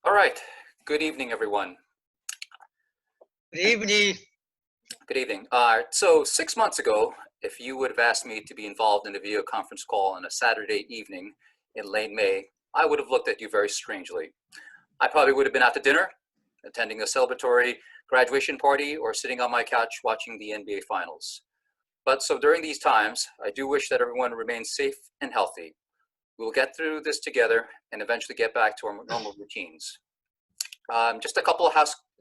All right. Good evening, everyone. Good evening. Good evening. So 6 months ago, if you would have asked me to be involved in a video conference call on a Saturday evening in late May, I would have looked at you very strangely. I probably would have been out to dinner, attending a celebratory graduation party, or sitting on my couch watching the NBA Finals. But so during these times, I do wish that everyone remains safe and healthy. We will get through this together and eventually get back to our normal routines. Just a couple of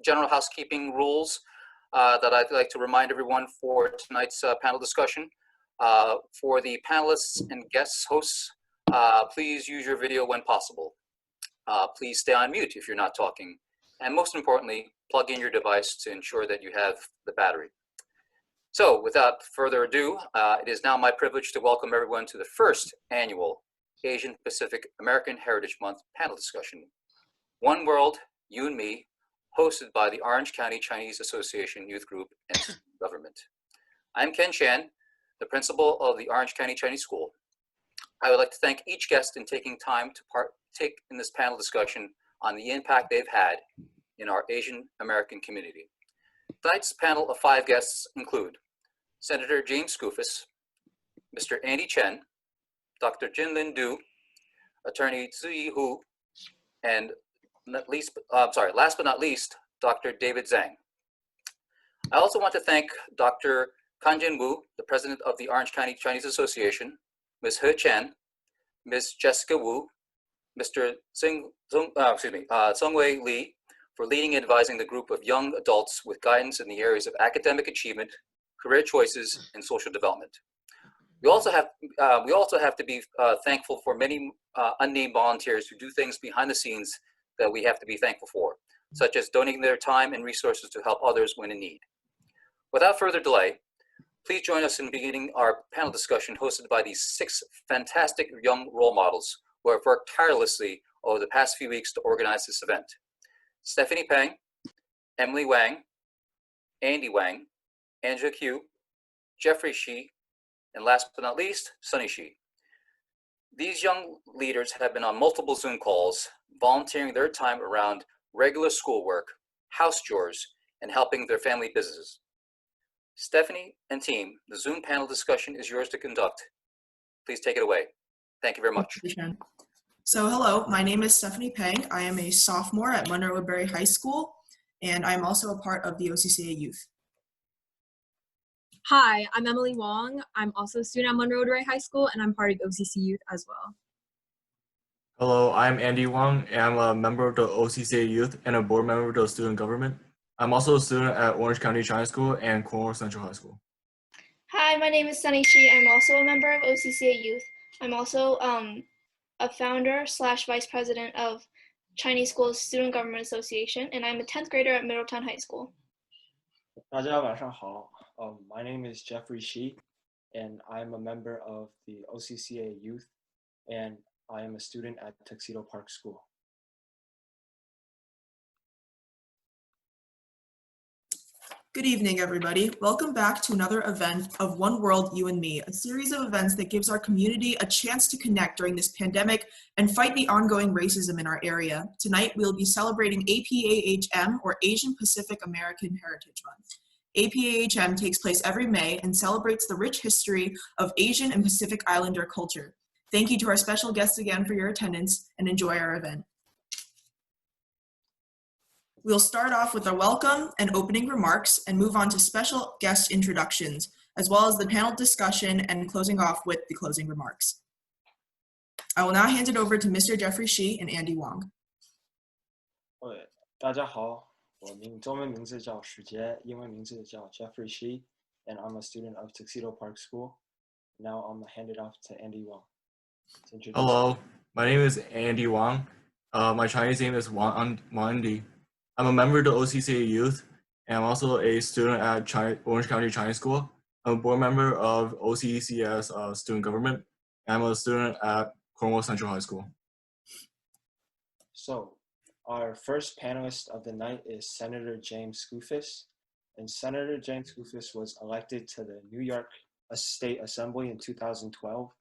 general housekeeping rules that I'd like to remind everyone for tonight's panel discussion. For the panelists and guest hosts, please use your video when possible. Please stay on mute if you're not talking. And most importantly, plug in your device to ensure that you have the battery. So without further ado, it is now my privilege to welcome everyone to the first annual Asian Pacific American Heritage Month panel discussion, One World, You and Me, hosted by the Orange County Chinese Association Youth Group and Student Government. I'm Chen, the principal of the Orange County Chinese School. I would like to thank each guest in taking time to partake in this panel discussion on the impact they've had in our Asian American community. Tonight's panel of 5 guests include Senator James Skoufis, Mr. Andy Chen, Dr. Jinlin Du, Attorney Ziyi Hu, and last but not least, Dr. David Zhang. I also want to thank Dr. Kanjin Wu, the president of the Orange County Chinese Association, Ms. He Chen, Ms. Jessica Wu, Mr. Sungwei Li, for leading and advising the group of young adults with guidance in the areas of academic achievement, career choices, and social development. We also have to be thankful for many unnamed volunteers who do things behind the scenes that we have to be thankful for, such as donating their time and resources to help others when in need. Without further delay, please join us in beginning our panel discussion hosted by these 6 fantastic young role models who have worked tirelessly over the past few weeks to organize this event. Stephanie Peng, Emily Wang, Andy Wang, Angela Q, Jeffrey Shi, and last but not least, Sunny Shi. These young leaders have been on multiple Zoom calls, volunteering their time around regular schoolwork, house chores, and helping their family businesses. Stephanie and team, the Zoom panel discussion is yours to conduct. Please take it away. Thank you very much. So hello, my name is Stephanie Peng. I am a sophomore at Monroe Woodbury High School, and I'm also a part of the OCCA Youth. Hi, I'm Emily Wong. I'm also a student at Monroe Woodbury High School, and I'm part of OCC Youth as well. Hello, I'm Andy Wong, and I'm a member of the OCCA Youth and a board member of the Student Government. I'm also a student at Orange County Chinese School and Cornwall Central High School. Hi, my name is Sunny Shi. I'm also a member of OCCA Youth. I'm also a founder / vice president of Chinese Schools Student Government Association, and I'm a 10th grader at Middletown High School. 大家晚上好. My name is Jeffrey Shi, and I'm a member of the OCCA Youth, and I am a student at Tuxedo Park School. Good evening, everybody. Welcome back to another event of One World, You and Me, a series of events that gives our community a chance to connect during this pandemic and fight the ongoing racism in our area. Tonight, we'll be celebrating APAHM, or Asian Pacific American Heritage Month. APAHM takes place every May and celebrates the rich history of Asian and Pacific Islander culture. Thank you to our special guests again for your attendance, and enjoy our event. We'll start off with a welcome and opening remarks and move on to special guest introductions, as well as the panel discussion and closing off with the closing remarks. I will now hand it over to Mr. Jeffrey Shi and Andy Wong. 大家好，我中文名字叫许杰，英文名字叫 Jeffrey Shi, and I'm a student of Tuxedo Park School. Now I'm gonna hand it off to Andy Wong. Hello, my name is Andy Wong. My Chinese name is Wang Di. I'm a member of the OCCA Youth, and I'm also a student at Orange County Chinese School. I'm a board member of OCCS Student Government, and I'm a student at Cornwall Central High School. So, our first panelist of the night is Senator James Skoufis, and Senator James Skoufis was elected to the New York State Assembly in 2012,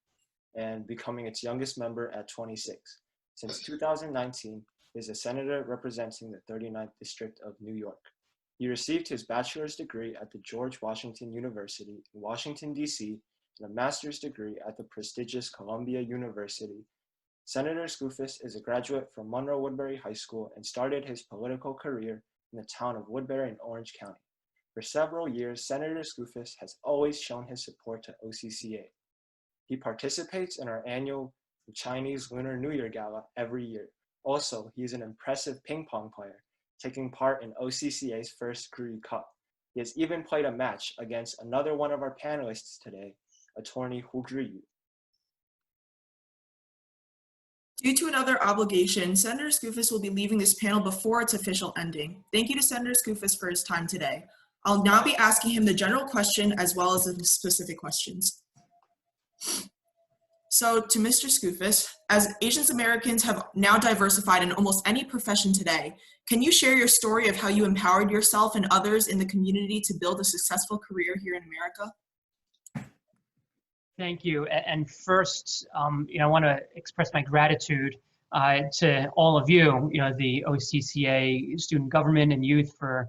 and becoming its youngest member at 26. Since 2019, is a senator representing the 39th District of New York. He received his bachelor's degree at the George Washington University in Washington, D.C., and a master's degree at the prestigious Columbia University. Senator Skoufis is a graduate from Monroe Woodbury High School and started his political career in the town of Woodbury in Orange County. For several years, Senator Skoufis has always shown his support to OCCA. He participates in our annual Chinese Lunar New Year Gala every year. Also, he is an impressive ping pong player, taking part in OCCA's first Gree Cup. He has even played a match against another one of our panelists today, attorney Hu Zhiyu. Due to another obligation, Senator Skoufis will be leaving this panel before its official ending. Thank you to Senator Skoufis for his time today. I'll now be asking him the general question as well as the specific questions. So to Mr. Skoufis, as Asian Americans have now diversified in almost any profession today, can you share your story of how you empowered yourself and others in the community to build a successful career here in America? Thank you. And first, I want to express my gratitude to all of you, the OCCA student government and youth for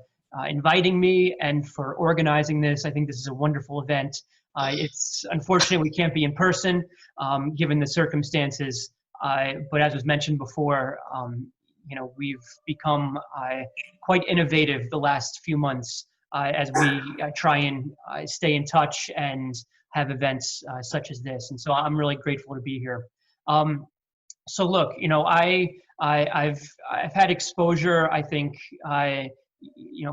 inviting me and for organizing this. I think this is a wonderful event. It's unfortunate we can't be in person given the circumstances, but as was mentioned before, we've become quite innovative the last few months as we try and stay in touch and have events such as this. And so I'm really grateful to be here. So look, I've had exposure, I think,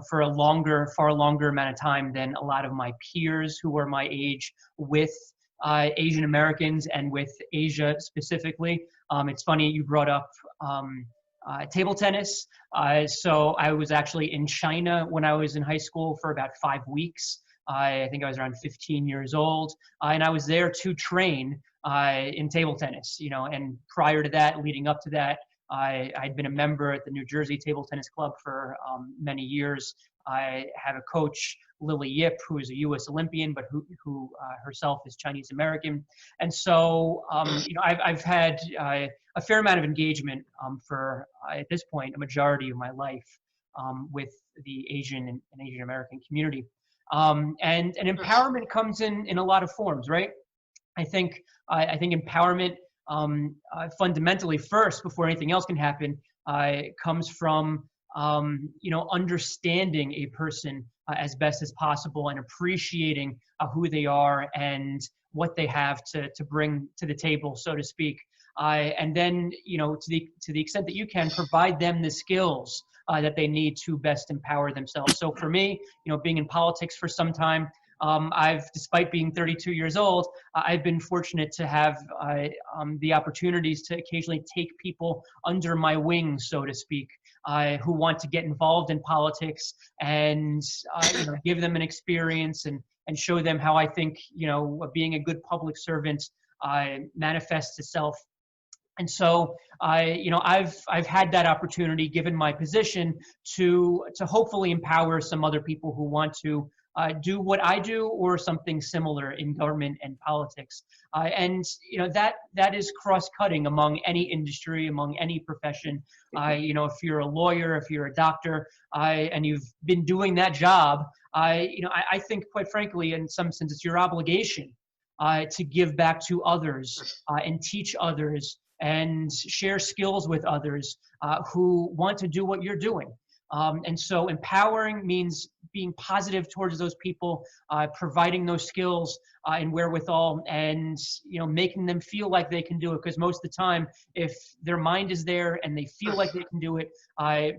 for a far longer amount of time than a lot of my peers who are my age with Asian Americans and with Asia specifically. It's funny you brought up table tennis. So I was actually in China when I was in high school for about 5 weeks. I think I was around 15 years old, and I was there to train in table tennis, and prior to that, leading up to that, I'd been a member at the New Jersey Table Tennis Club for many years. I have a coach, Lily Yip, who is a U.S. Olympian, but who herself is Chinese American. And so, I've had a fair amount of engagement for, at this point, a majority of my life with the Asian and Asian American community. And empowerment comes in a lot of forms, right? I think empowerment fundamentally first, before anything else can happen, comes from understanding a person as best as possible and appreciating who they are and what they have to bring to the table, so to speak. And then, to the extent that you can, provide them the skills that they need to best empower themselves. So for me, being in politics for some time, despite being 32 years old, I've been fortunate to have the opportunities to occasionally take people under my wing, so to speak, who want to get involved in politics and give them an experience and show them how I think being a good public servant manifests itself. And so, I've had that opportunity, given my position, to hopefully empower some other people who want to do what I do or something similar in government and politics. And that is cross-cutting among any industry, among any profession. If you're a lawyer, if you're a doctor, and you've been doing that job, I think, quite frankly, in some sense, it's your obligation to give back to others and teach others and share skills with others who want to do what you're doing. And so empowering means being positive towards those people, providing those skills and wherewithal, and making them feel like they can do it. Because most of the time, if their mind is there and they feel like they can do it,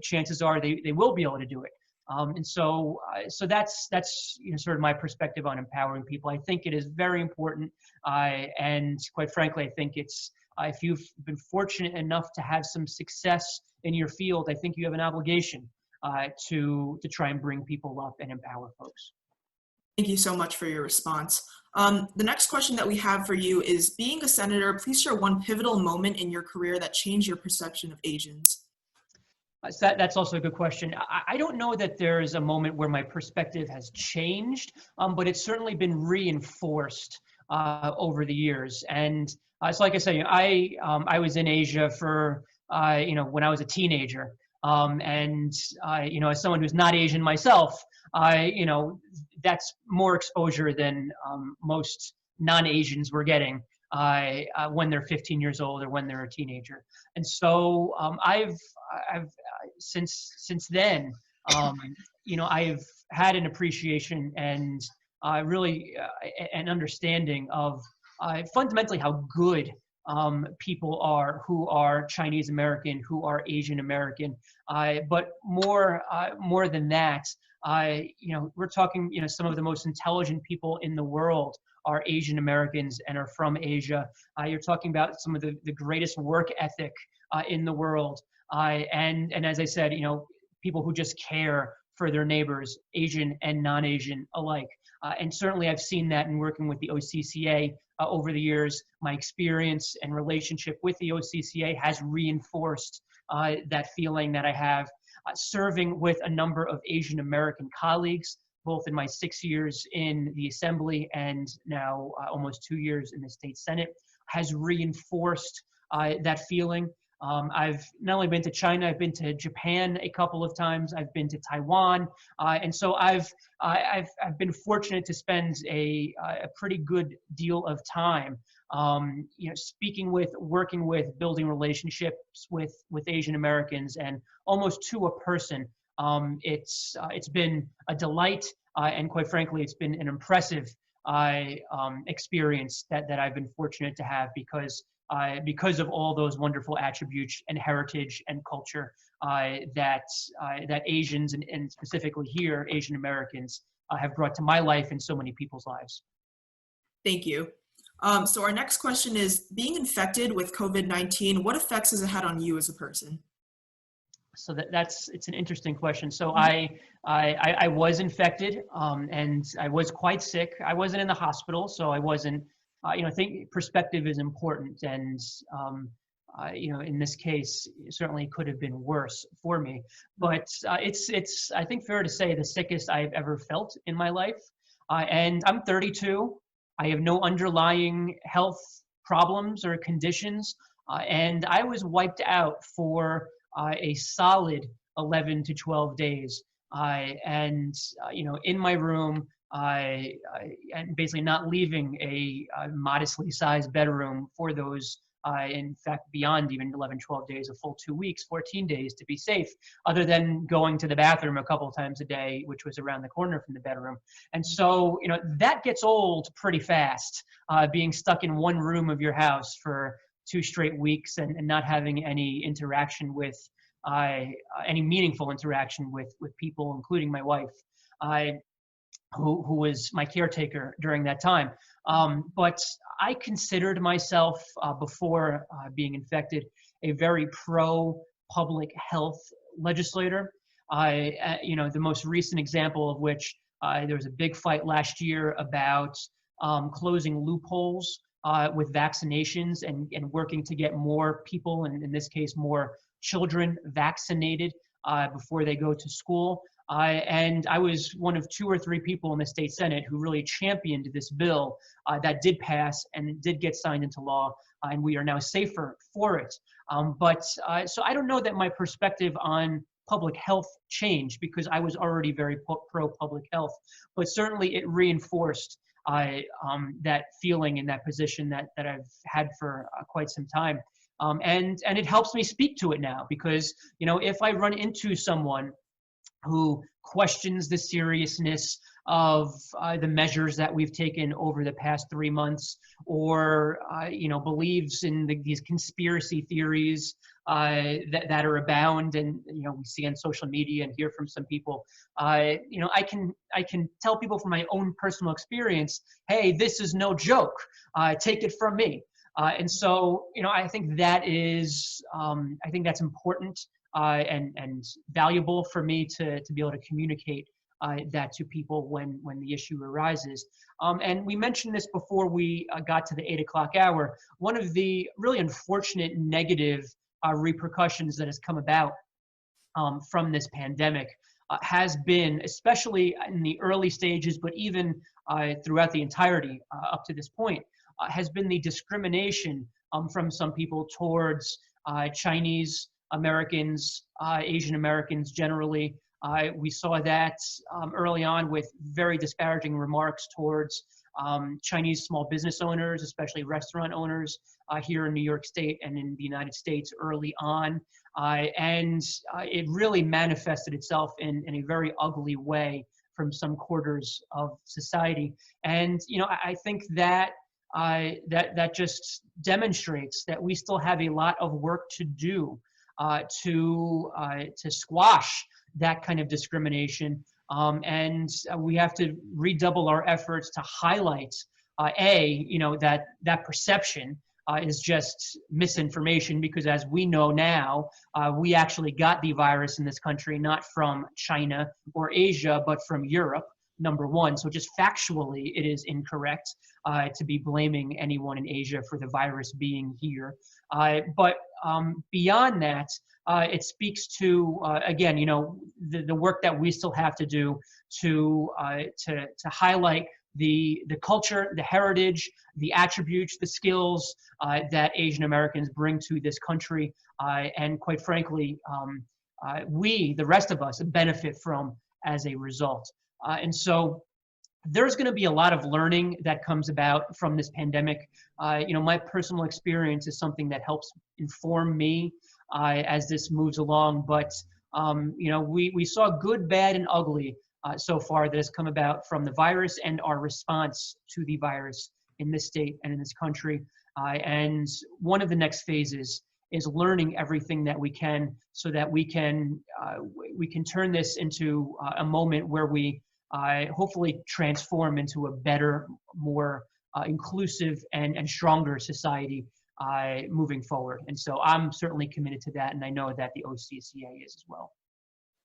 chances are they will be able to do it. And so that's sort of my perspective on empowering people. I think it is very important, and quite frankly, I think it's if you've been fortunate enough to have some success in your field, I think you have an obligation to try and bring people up and empower folks. Thank you so much for your response. The next question that we have for you is, being a senator, please share one pivotal moment in your career that changed your perception of Asians. So that's also a good question. I don't know that there's a moment where my perspective has changed, but it's certainly been reinforced over the years. And so like I said, I was in Asia for when I was a teenager. As someone who's not Asian myself, that's more exposure than most non-Asians were getting when they're 15 years old or when they're a teenager. And so I've since then, I've had an appreciation and really an understanding of fundamentally how good people are who are Chinese American, who are Asian American, but more than that, we're talking, some of the most intelligent people in the world are Asian Americans and are from Asia. You're talking about some of the greatest work ethic in the world, and as I said, people who just care for their neighbors, Asian and non-Asian alike. And certainly I've seen that in working with the OCCA over the years. My experience and relationship with the OCCA has reinforced that feeling that I have serving with a number of Asian American colleagues, both in my 6 years in the Assembly and now almost 2 years in the State Senate, has reinforced that feeling. I've not only been to China, I've been to Japan a couple of times. I've been to Taiwan, and so I've been fortunate to spend a pretty good deal of time, speaking with, working with, building relationships with Asian Americans, and almost to a person. It's been a delight, and quite frankly, it's been an impressive experience that I've been fortunate to have because of all those wonderful attributes and heritage and culture that Asians and specifically here Asian Americans have brought to my life and so many people's lives. Thank you. So our next question is, being infected with COVID-19, what effects has it had on you as a person? So it's an interesting question. So I was infected and I was quite sick. I wasn't in the hospital, so I wasn't. I think perspective is important, and in this case, certainly could have been worse for me. But it's I think fair to say the sickest I've ever felt in my life. And I'm 32. I have no underlying health problems or conditions, and I was wiped out for a solid 11 to 12 days. In my room, and basically not leaving a modestly sized bedroom for those, in fact, beyond even 11, 12 days, a full 2 weeks, 14 days to be safe, other than going to the bathroom a couple of times a day, which was around the corner from the bedroom. And so, that gets old pretty fast, being stuck in one room of your house for 2 straight weeks and not having any interaction with, any meaningful interaction with people, including my wife. Who was my caretaker during that time. But I considered myself, before being infected, a very pro-public health legislator. The most recent example of which, there was a big fight last year about closing loopholes with vaccinations and working to get more people, and in this case, more children vaccinated before they go to school. And I was one of 2 or 3 people in the State Senate who really championed this bill that did pass and did get signed into law, and we are now safer for it. So I don't know that my perspective on public health changed because I was already very pro-public health, but certainly it reinforced that feeling and that position that I've had for quite some time. And it helps me speak to it now because, if I run into someone who questions the seriousness of the measures that we've taken over the past 3 months, or believes in these conspiracy theories that are abound, and we see on social media and hear from some people. I can tell people from my own personal experience, hey, this is no joke. Take it from me. And so I think that is I think that's important. And valuable for me to be able to communicate that to people when the issue arises. And we mentioned this before we got to the 8 o'clock hour. One of the really unfortunate negative repercussions that has come about from this pandemic has been, especially in the early stages, but even throughout the entirety up to this point, has been the discrimination from some people towards Chinese Americans, Asian Americans generally. We saw that early on with very disparaging remarks towards Chinese small business owners, especially restaurant owners here in New York State and in the United States early on. And it really manifested itself in a very ugly way from some quarters of society. And, you know, I think that that just demonstrates that we still have a lot of work to do to squash that kind of discrimination. And we have to redouble our efforts to highlight, you know, that perception is just misinformation, because as we know now, we actually got the virus in this country, not from China or Asia, but from Europe, number one. So just factually, it is incorrect to be blaming anyone in Asia for the virus being here. But beyond that, it speaks to, again, you know, the work that we still have to do to highlight the culture, the heritage, the attributes, the skills that Asian Americans bring to this country, and quite frankly, we, the rest of us, benefit from as a result. And so there's going to be a lot of learning that comes about from this pandemic. You know, my personal experience is something that helps inform me as this moves along. But, you know, we saw good, bad, and ugly so far that has come about from the virus and our response to the virus in this state and in this country. And one of the next phases is learning everything that we can, so that we can turn this into a moment where we hopefully transform into a better, more inclusive and stronger society moving forward. And so I'm certainly committed to that, and I know that the OCCA is as well.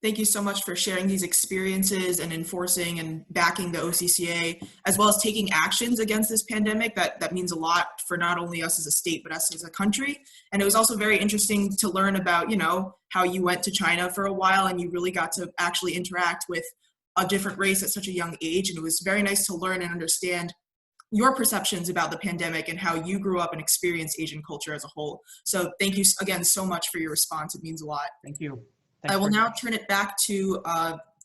Thank you so much for sharing these experiences and enforcing and backing the OCCA, as well as taking actions against this pandemic. That means a lot for not only us as a state, but us as a country. And it was also very interesting to learn about, you know, how you went to China for a while and you really got to actually interact with a different race at such a young age. And it was very nice to learn and understand your perceptions about the pandemic and how you grew up and experienced Asian culture as a whole. So thank you again so much for your response. It means a lot. Thank you. I will now turn it back to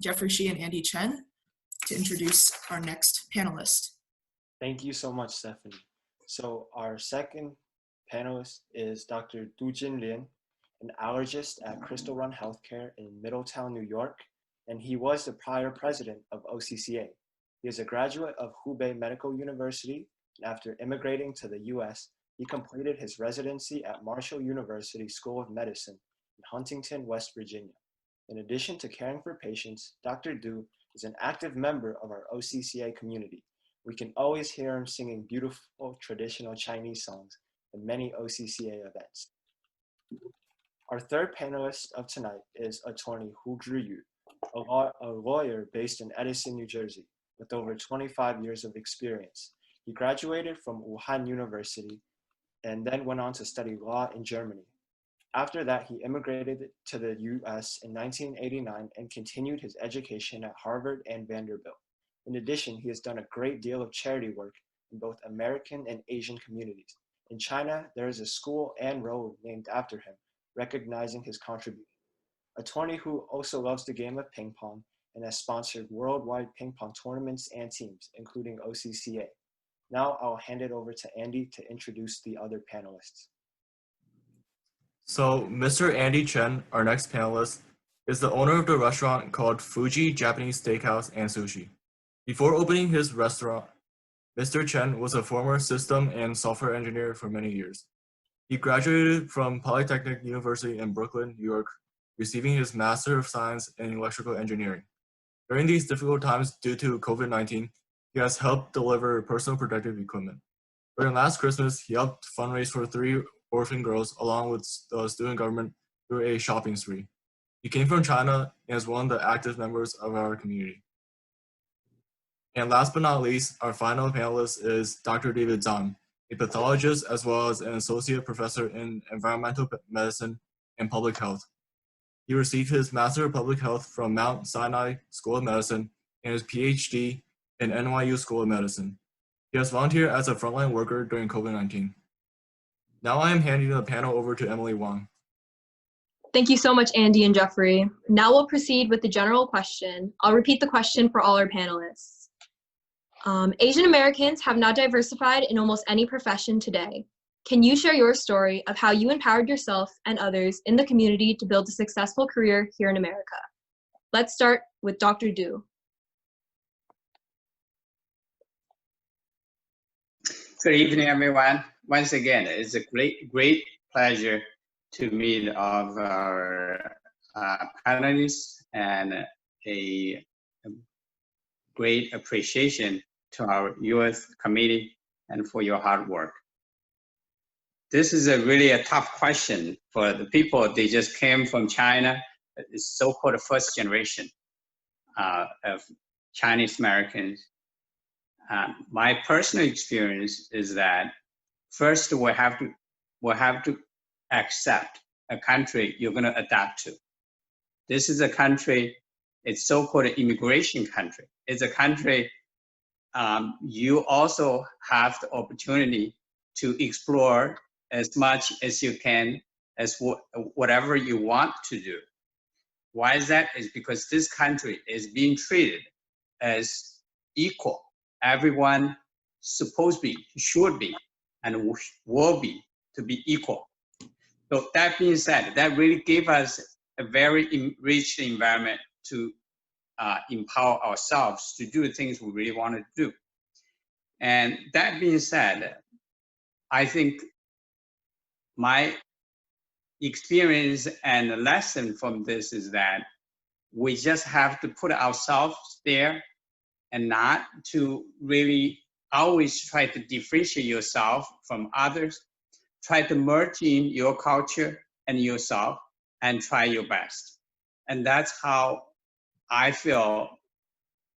Jeffrey Shi and Andy Chen to introduce our next panelist. Thank you so much, Stephanie. So our second panelist is Dr. Jinlin, an allergist at Crystal Run Healthcare in Middletown, New York, and he was the prior president of OCCA. He is a graduate of Hubei Medical University, and after immigrating to the US, he completed his residency at Marshall University School of Medicine in Huntington, West Virginia. In addition to caring for patients, Dr. Du is an active member of our OCCA community. We can always hear him singing beautiful traditional Chinese songs at many OCCA events. Our third panelist of tonight is attorney Hu Zhiyu, a lawyer based in Edison, New Jersey, with over 25 years of experience. He graduated from Wuhan University and then went on to study law in Germany. After that, he immigrated to the US in 1989 and continued his education at Harvard and Vanderbilt. In addition, he has done a great deal of charity work in both American and Asian communities. In China, there is a school and road named after him, recognizing his contribution. Attorney Hu also loves the game of ping pong and has sponsored worldwide ping pong tournaments and teams, including OCCA. Now I'll hand it over to Andy to introduce the other panelists. So Mr. Andy Chen, our next panelist, is the owner of the restaurant called Fuji Japanese Steakhouse and Sushi. Before opening his restaurant, Mr. Chen was a former system and software engineer for many years. He graduated from Polytechnic University in Brooklyn, New York, receiving his Master of Science in Electrical Engineering. During these difficult times due to COVID-19, he has helped deliver personal protective equipment. During last Christmas, he helped fundraise for 3 orphan girls along with the student government through a shopping spree. He came from China and is one of the active members of our community. And last but not least, our final panelist is Dr. David Zhang, a pathologist as well as an associate professor in environmental medicine and public health. He received his Master of Public Health from Mount Sinai School of Medicine and his PhD in NYU School of Medicine. He has volunteered as a frontline worker during COVID-19. Now I am handing the panel over to Emily Wang. Thank you so much, Andy and Jeffrey. Now we'll proceed with the general question. I'll repeat the question for all our panelists. Asian Americans have not diversified in almost any profession today. Can you share your story of how you empowered yourself and others in the community to build a successful career here in America? Let's start with Dr. Du. Good evening, everyone. Once again, it's a great pleasure to meet all of our panelists and a great appreciation to our youth committee and for your hard work. This is really a tough question for the people. They just came from China. It's so-called first generation of Chinese Americans. My personal experience is that first we have to accept a country you're going to adapt to. This is a country, it's so-called immigration country. It's a country you also have the opportunity to explore as much as you can, as whatever you want to do. Why is that? Is because this country is being treated as equal. Everyone supposed to be, should be, and will be to be equal. So that being said, that really gave us a very rich environment to empower ourselves to do the things we really want to do. And that being said, I think my experience and the lesson from this is that we just have to put ourselves there and not to really always try to differentiate yourself from others. Try to merge in your culture and yourself and try your best. And that's how I feel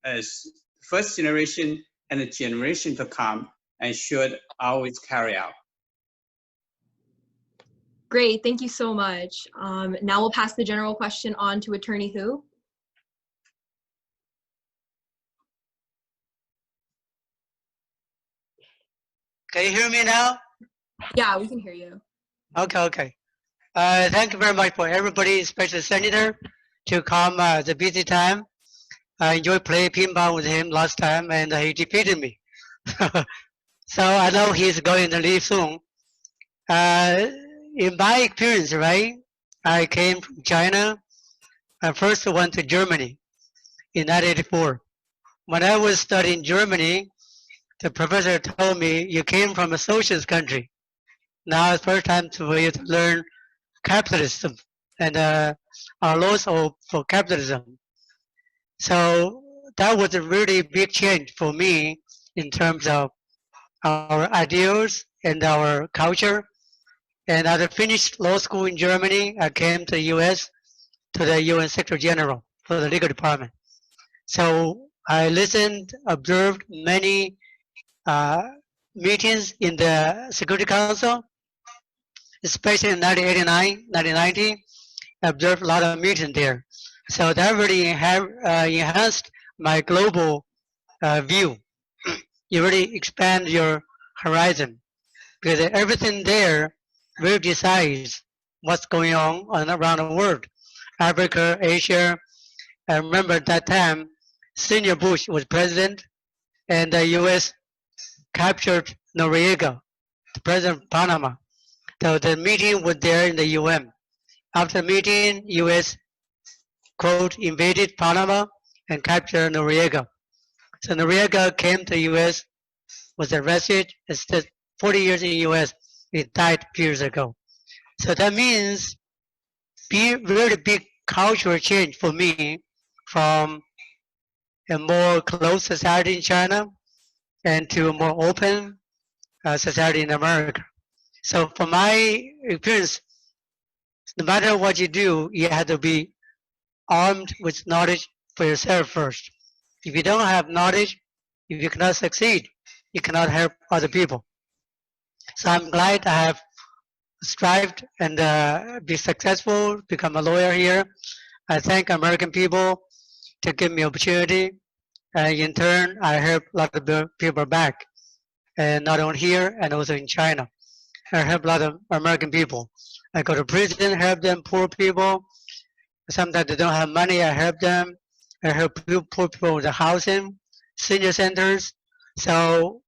as first generation and the generation to come and should always carry out. Great, thank you so much. Now we'll pass the general question on to Attorney Hu. Can you hear me now? Yeah, we can hear you. Okay. Thank you very much for everybody, especially Senator, to come at the busy time. I enjoyed playing ping pong with him last time, and he defeated me. So I know he's going to leave soon. In my experience, right, I came from China. I first went to Germany in 1984. When I was studying Germany, the professor told me, you came from a socialist country. Now it's first time for you to learn capitalism and our laws for capitalism. So that was a really big change for me in terms of our ideals and our culture. And as I finished law school in Germany, I came to the US to the UN Secretary General for the legal department. So I listened, observed many meetings in the Security Council, especially in 1989, 1990. I observed a lot of meetings there. So that really enhanced my global view. You really expand your horizon because everything there really decides what's going on around the world. Africa, Asia. I remember at that time, Senior Bush was president, and the U.S. captured Noriega, the president of Panama. So the meeting was there in the UN. After the meeting, U.S. quote invaded Panama and captured Noriega. So Noriega came to the U.S., was arrested, and spent 40 years in the U.S. He died years ago. So that means really big cultural change for me from a more closed society in China and to a more open society in America. So from my experience, no matter what you do, you have to be armed with knowledge for yourself first. If you don't have knowledge, if you cannot succeed, you cannot help other people. So I'm glad I have strived and be successful, become a lawyer here. I thank American people to give me opportunity. And in turn, I help a lot of people back, and not only here and also in China. I help a lot of American people. I go to prison, help them, poor people. Sometimes they don't have money, I help them. I help poor people with the housing, senior centers. So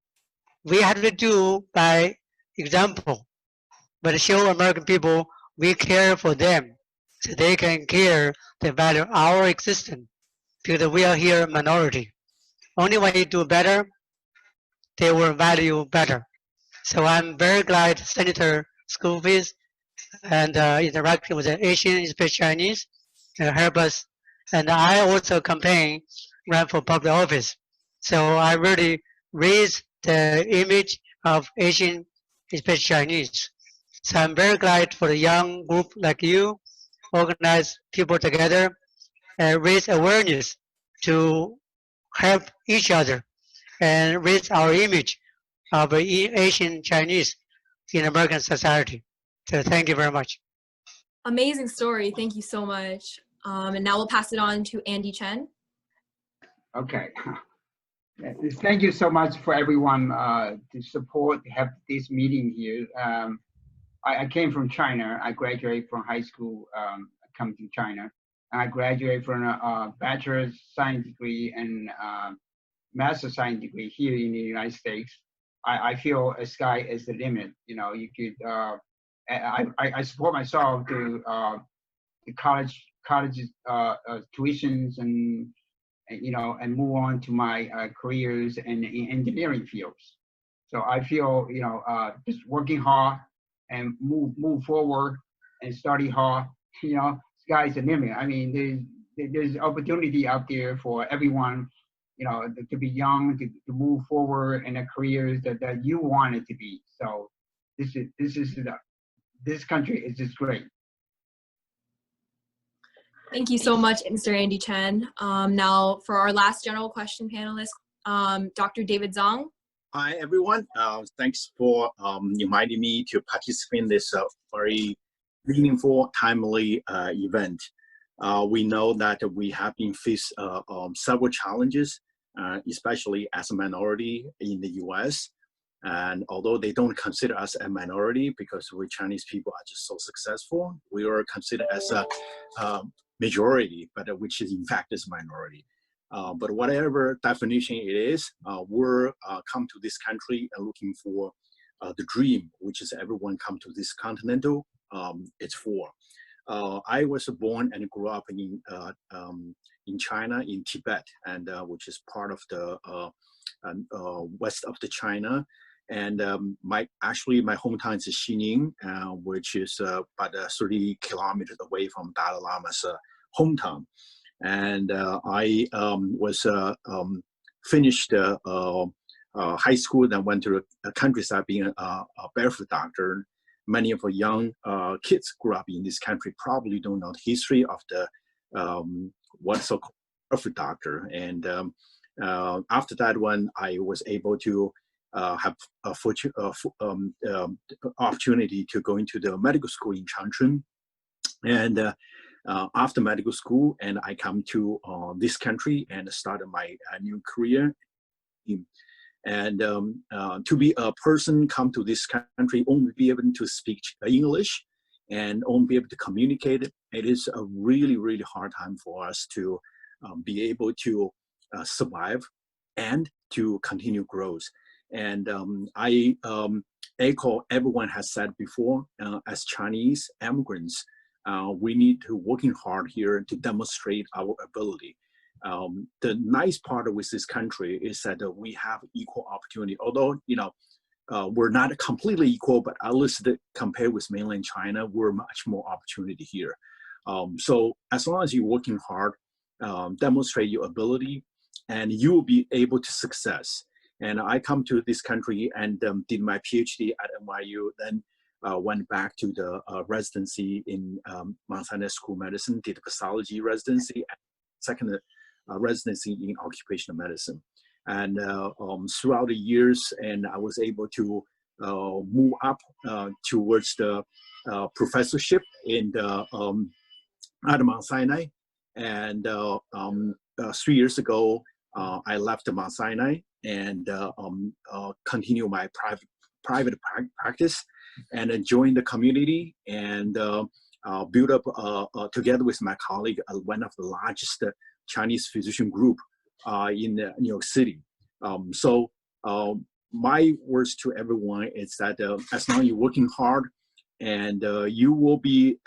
we have to do by example, but show American people we care for them so they can care the value of our existence because we are here minority. Only when you do better, they will value better. So I'm very glad Senator Skoufis and interacting with the Asian, especially Chinese, help us. And I also campaign, ran for public office. So I really raise the image of Asian, especially Chinese. So I'm very glad for the young group like you, organize people together and raise awareness to help each other and raise our image of Asian Chinese in American society. So thank you very much. Amazing story. Thank you so much. And now we'll pass it on to Andy Chen. Okay. Thank you so much for everyone to support, have this meeting here. I came from China. I graduated from high school, come to China. I graduated from a bachelor's science degree and master's science degree here in the United States. I feel the sky is the limit. You know, you could, I support myself to the college tuitions and you know, and move on to my careers in engineering fields. So I feel, you know, just working hard and move forward and study hard, you know, sky's the limit. I mean, there's opportunity out there for everyone, you know, to be young, to move forward in the careers that you want it to be. So this country is just great. Thank you so much, Mr. Andy Chen. Now for our last general question panelist, Dr. David Zhang. Hi, everyone. Thanks for inviting me to participate in this very meaningful, timely event. We know that we have been faced several challenges, especially as a minority in the US. And although they don't consider us a minority because we Chinese people are just so successful, we are considered as a majority, but which is in fact is minority. But whatever definition it is, we're come to this country and looking for the dream, which is everyone come to this continental, it's for. I was born and grew up in China, in Tibet, and which is part of the west of the China. And my hometown is Jinlin, which is about 30 kilometers away from Dalai Lama's hometown. And I was finished high school, then went to the countryside being a barefoot doctor. Many of our young kids grew up in this country probably don't know the history of the what's so-called barefoot doctor. And after that one, I was able to have a opportunity to go into the medical school in Changchun. And after medical school, and I come to this country and started my new career. And to be a person come to this country, only be able to speak English and only be able to communicate, it is a really, really hard time for us to be able to survive and to continue growth. And I echo everyone has said before, as Chinese immigrants, we need to working hard here to demonstrate our ability. The nice part with this country is that we have equal opportunity. Although, you know, we're not completely equal, but at least compared with mainland China, we're much more opportunity here. So as long as you're working hard, demonstrate your ability, and you will be able to success. And I come to this country and did my PhD at NYU, then went back to the residency in Mount Sinai School of Medicine, did pathology residency, and second residency in occupational medicine. And throughout the years, and I was able to move up towards the professorship in the at Mount Sinai. And 3 years ago, I left Mount Sinai and continue my private practice. and join the community and build up together with my colleague one of the largest Chinese physician group in New York City. My words to everyone is that as long as you're working hard, and you will be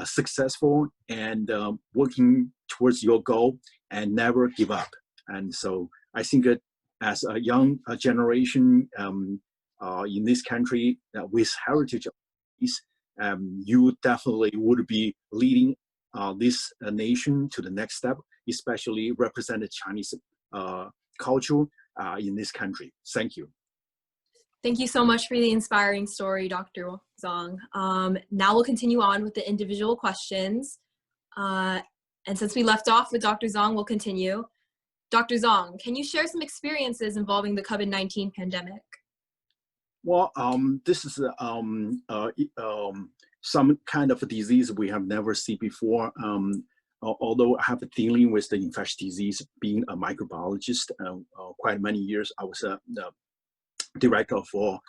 successful and working towards your goal and never give up. And so I think as a young generation in this country with heritage, you definitely would be leading this nation to the next step, especially represent the Chinese culture in this country. Thank you. Thank you so much for the inspiring story, Dr. Zhang. Now we'll continue on with the individual questions. And since we left off with Dr. Zhang, we'll continue. Dr. Zhang, can you share some experiences involving the COVID-19 pandemic? Well, this is some kind of a disease we have never seen before. Although I have been dealing with the infectious disease, being a microbiologist quite many years, I was the director for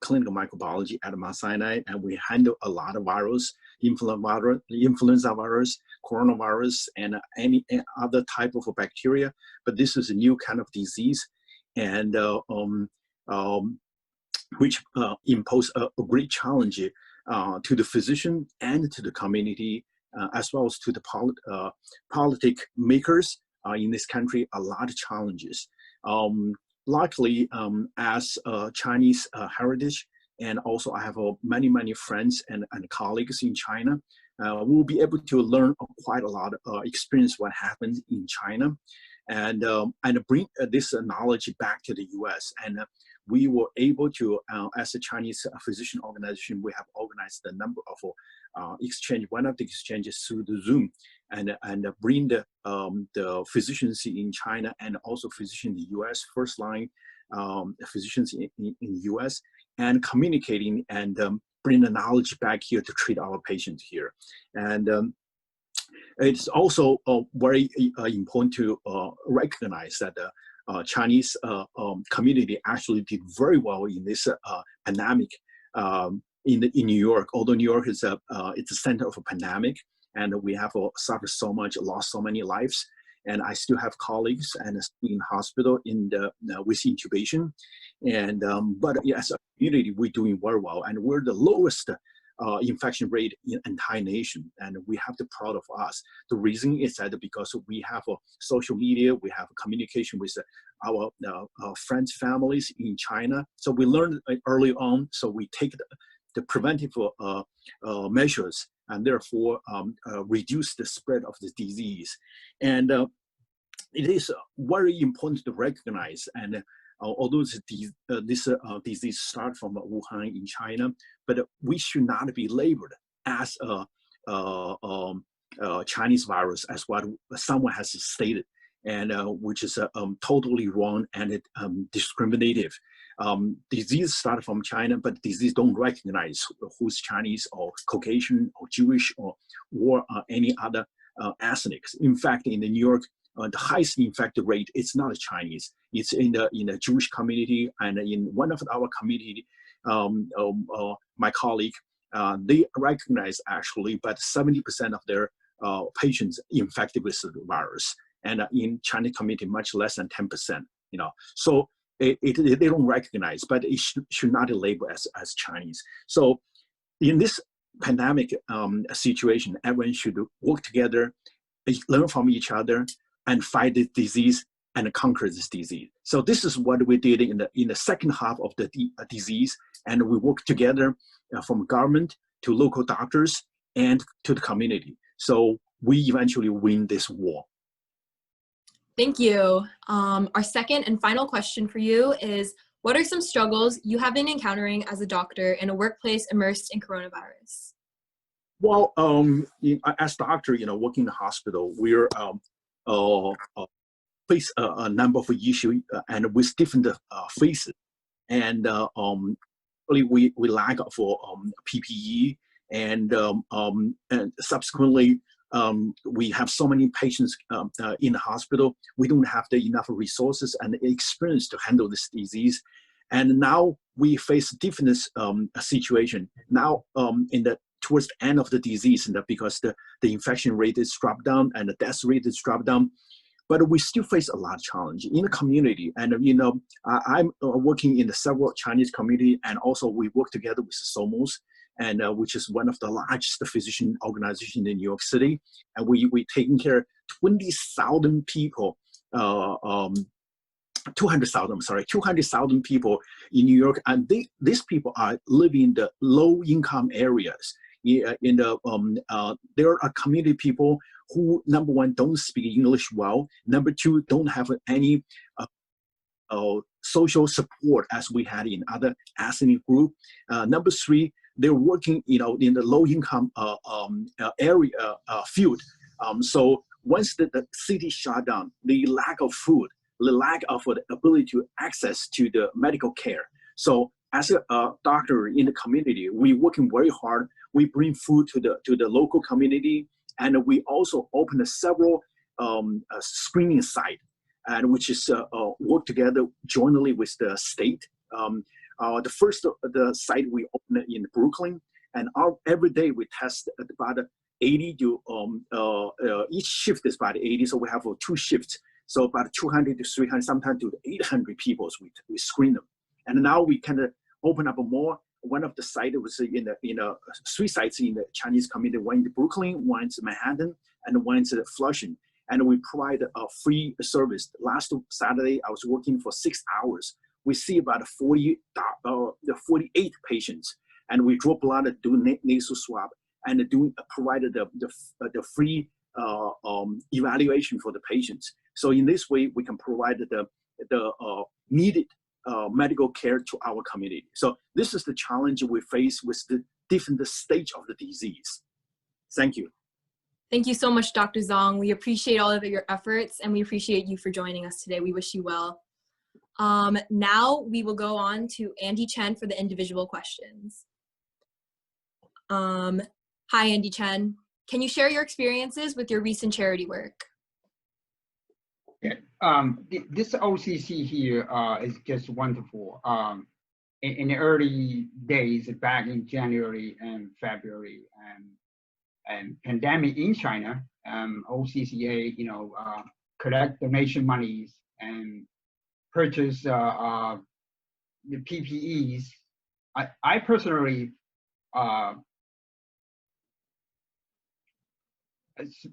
clinical microbiology at Mount Sinai, and we handle a lot of virus, influenza virus, coronavirus, and any other type of bacteria. But this is a new kind of disease, and which impose a great challenge to the physician and to the community, as well as to the politic makers in this country. A lot of challenges. Luckily, as Chinese heritage, and also I have many friends and colleagues in China, we'll be able to learn quite a lot of experience what happened in China, and bring this knowledge back to the U.S. And we were able to, as a Chinese physician organization, we have organized a number of exchange. One of the exchanges through the Zoom, and bring the physicians in China and also physicians in the U.S. first line physicians in the U.S. and communicating and bring the knowledge back here to treat our patients here. And it's also very important to recognize that the Chinese community actually did very well in this pandemic in New York. Although New York is it's a center of a pandemic, and we have suffered so much, lost so many lives. And I still have colleagues and in hospital with intubation. And but as a community, we're doing very well, and we're the lowest infection rate in entire nation, and we have to proud of us. The reason is that because we have social media, we have communication with our friends, families in China. So we learned early on, so we take the preventive measures, and therefore reduce the spread of the disease. And it is very important to recognize, and although this disease started from Wuhan in China, but we should not be labeled as a Chinese virus, as what someone has stated, and which is totally wrong and discriminative. Disease started from China, but disease don't recognize who's Chinese or Caucasian or Jewish or any other ethnics. In fact, in the New York, the highest infected rate, it's not Chinese. It's in the Jewish community, and in one of our community, my colleague, they recognize actually, but 70% of their patients infected with the virus, and in Chinese community, much less than 10%. You know, so they don't recognize, but it should not be labeled as Chinese. So in this pandemic situation, everyone should work together, learn from each other, and fight the disease and conquer this disease. So this is what we did in the second half of the disease, and we worked together from government to local doctors and to the community. So we eventually win this war. Thank you. Our second and final question for you is, what are some struggles you have been encountering as a doctor in a workplace immersed in coronavirus? Well, as doctor, working in the hospital, we're face a number of issues and with different phases. And really we lack for PPE, and subsequently we have so many patients in the hospital. We don't have enough resources and experience to handle this disease. And now we face different situation. Now towards the end of the disease, and because the infection rate is dropped down and the death rate is dropped down, but we still face a lot of challenge in the community. And I'm working in the several Chinese community, and also we work together with SOMOS, and which is one of the largest physician organizations in New York City. And we taking care of 20,000 people, 200,000 people in New York, and these people are living in the low-income areas. There are community people who, number one, don't speak English well. Number two, don't have any social support as we had in other ethnic group. Number three, they're working, in the low-income area field. So once the city shut down, the lack of food, the lack of the ability to access to the medical care. So as a doctor in the community, we're working very hard. We bring food to the local community, and we also open several screening sites, and which is work together jointly with the state. The first site we opened in Brooklyn, and every day we test about 80 to each shift is about 80, so we have 2 shifts. So about 200 to 300, sometimes to 800 people, we screen them. And now we kind of open up more. One of the sites was in 3 sites in the Chinese community, one in Brooklyn, one in Manhattan, and one in Flushing. And we provide a free service. Last Saturday, I was working for 6 hours. We see about 48 patients, and we draw blood, do nasal swab, and provided the free evaluation for the patients. So in this way, we can provide the needed medical care to our community. So this is the challenge we face with the different stage of the disease. Thank you. Thank you so much, Dr. Zhang. We appreciate all of your efforts, and we appreciate you for joining us today. We wish you well. Now we will go on to Andy Chen for the individual questions. Hi, Andy Chen. Can you share your experiences with your recent charity work? Yeah. This OCC here is just wonderful. In the early days, back in January and February, and pandemic in China, OCCA, collect donation monies and purchase the PPEs. I personally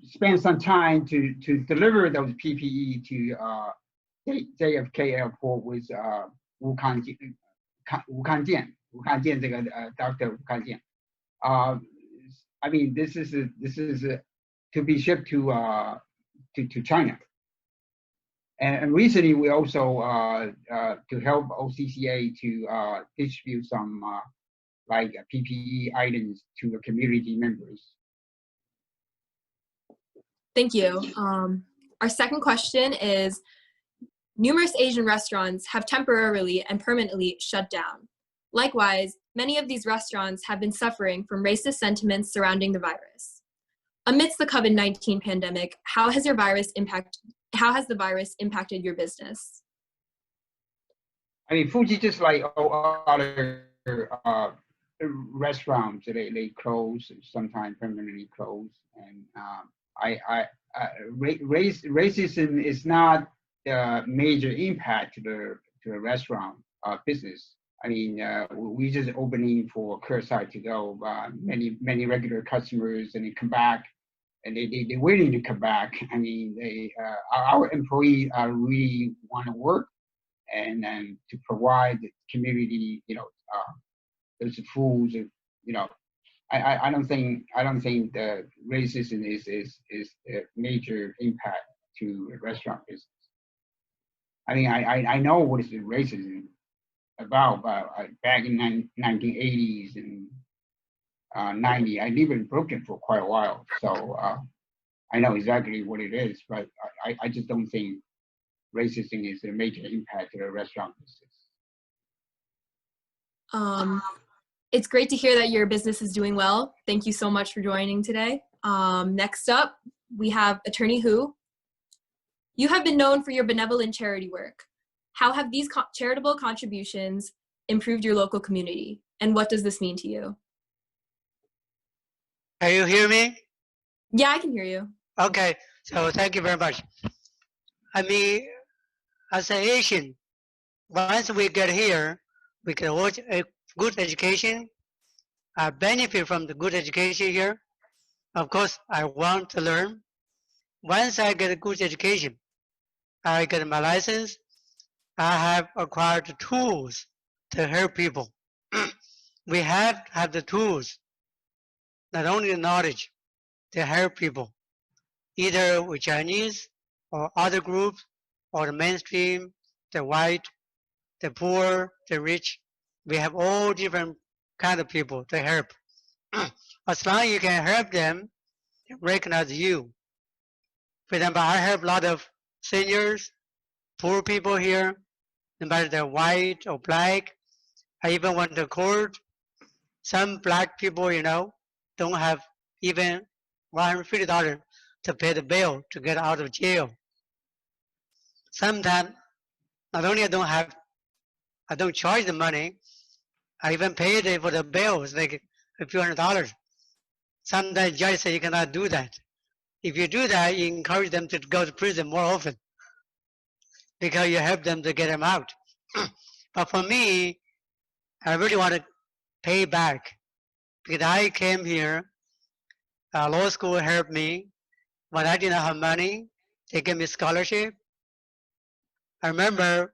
spend some time to deliver those PPE to JFK Airport with Dr. Wu Kanjian. I mean, this is to be shipped to China. And recently, we also to help OCCA to distribute some like PPE items to the community members. Thank you. Our second question is, numerous Asian restaurants have temporarily and permanently shut down. Likewise, many of these restaurants have been suffering from racist sentiments surrounding the virus. Amidst the COVID-19 pandemic, how has the virus impacted your business? I mean, Fuji, just like all other restaurants, they close, sometimes permanently close, and racism is not the major impact to the restaurant business. I mean, we just opening for curbside to go. Many regular customers, and they come back, and they're willing to come back. I mean, our employees really want to work, and to provide the community, those foods, I don't think the racism is a major impact to the restaurant business. I mean, I know what is the racism about, back in 1980s and 90. I lived in Brooklyn for quite a while, so I know exactly what it is. But I just don't think racism is a major impact to the restaurant business. It's great to hear that your business is doing well. Thank you so much for joining today. Next up, we have Attorney Hu. You have been known for your benevolent charity work. How have these charitable contributions improved your local community? And what does this mean to you? Can you hear me? Yeah, I can hear you. Okay, so thank you very much. I mean, as an Asian, once we get here, we can watch a good education. I benefit from the good education here. Of course, I want to learn. Once I get a good education, I get my license. I have acquired the tools to help people. We have to have the tools, not only the knowledge, to help people, either with Chinese or other groups, or the mainstream, the white, the poor, the rich. We have all different kind of people to help. As long as you can help them, they recognize you. For example, I help a lot of seniors, poor people here, no matter they're white or black. I even went to court. Some black people, don't have even $150 to pay the bill to get out of jail. Sometimes, not only I don't charge the money, I even pay it for the bills, like a few $100s. Sometimes judge say you cannot do that. If you do that, you encourage them to go to prison more often because you help them to get them out. But for me, I really want to pay back because I came here, law school helped me. When I didn't have money, they gave me scholarship. I remember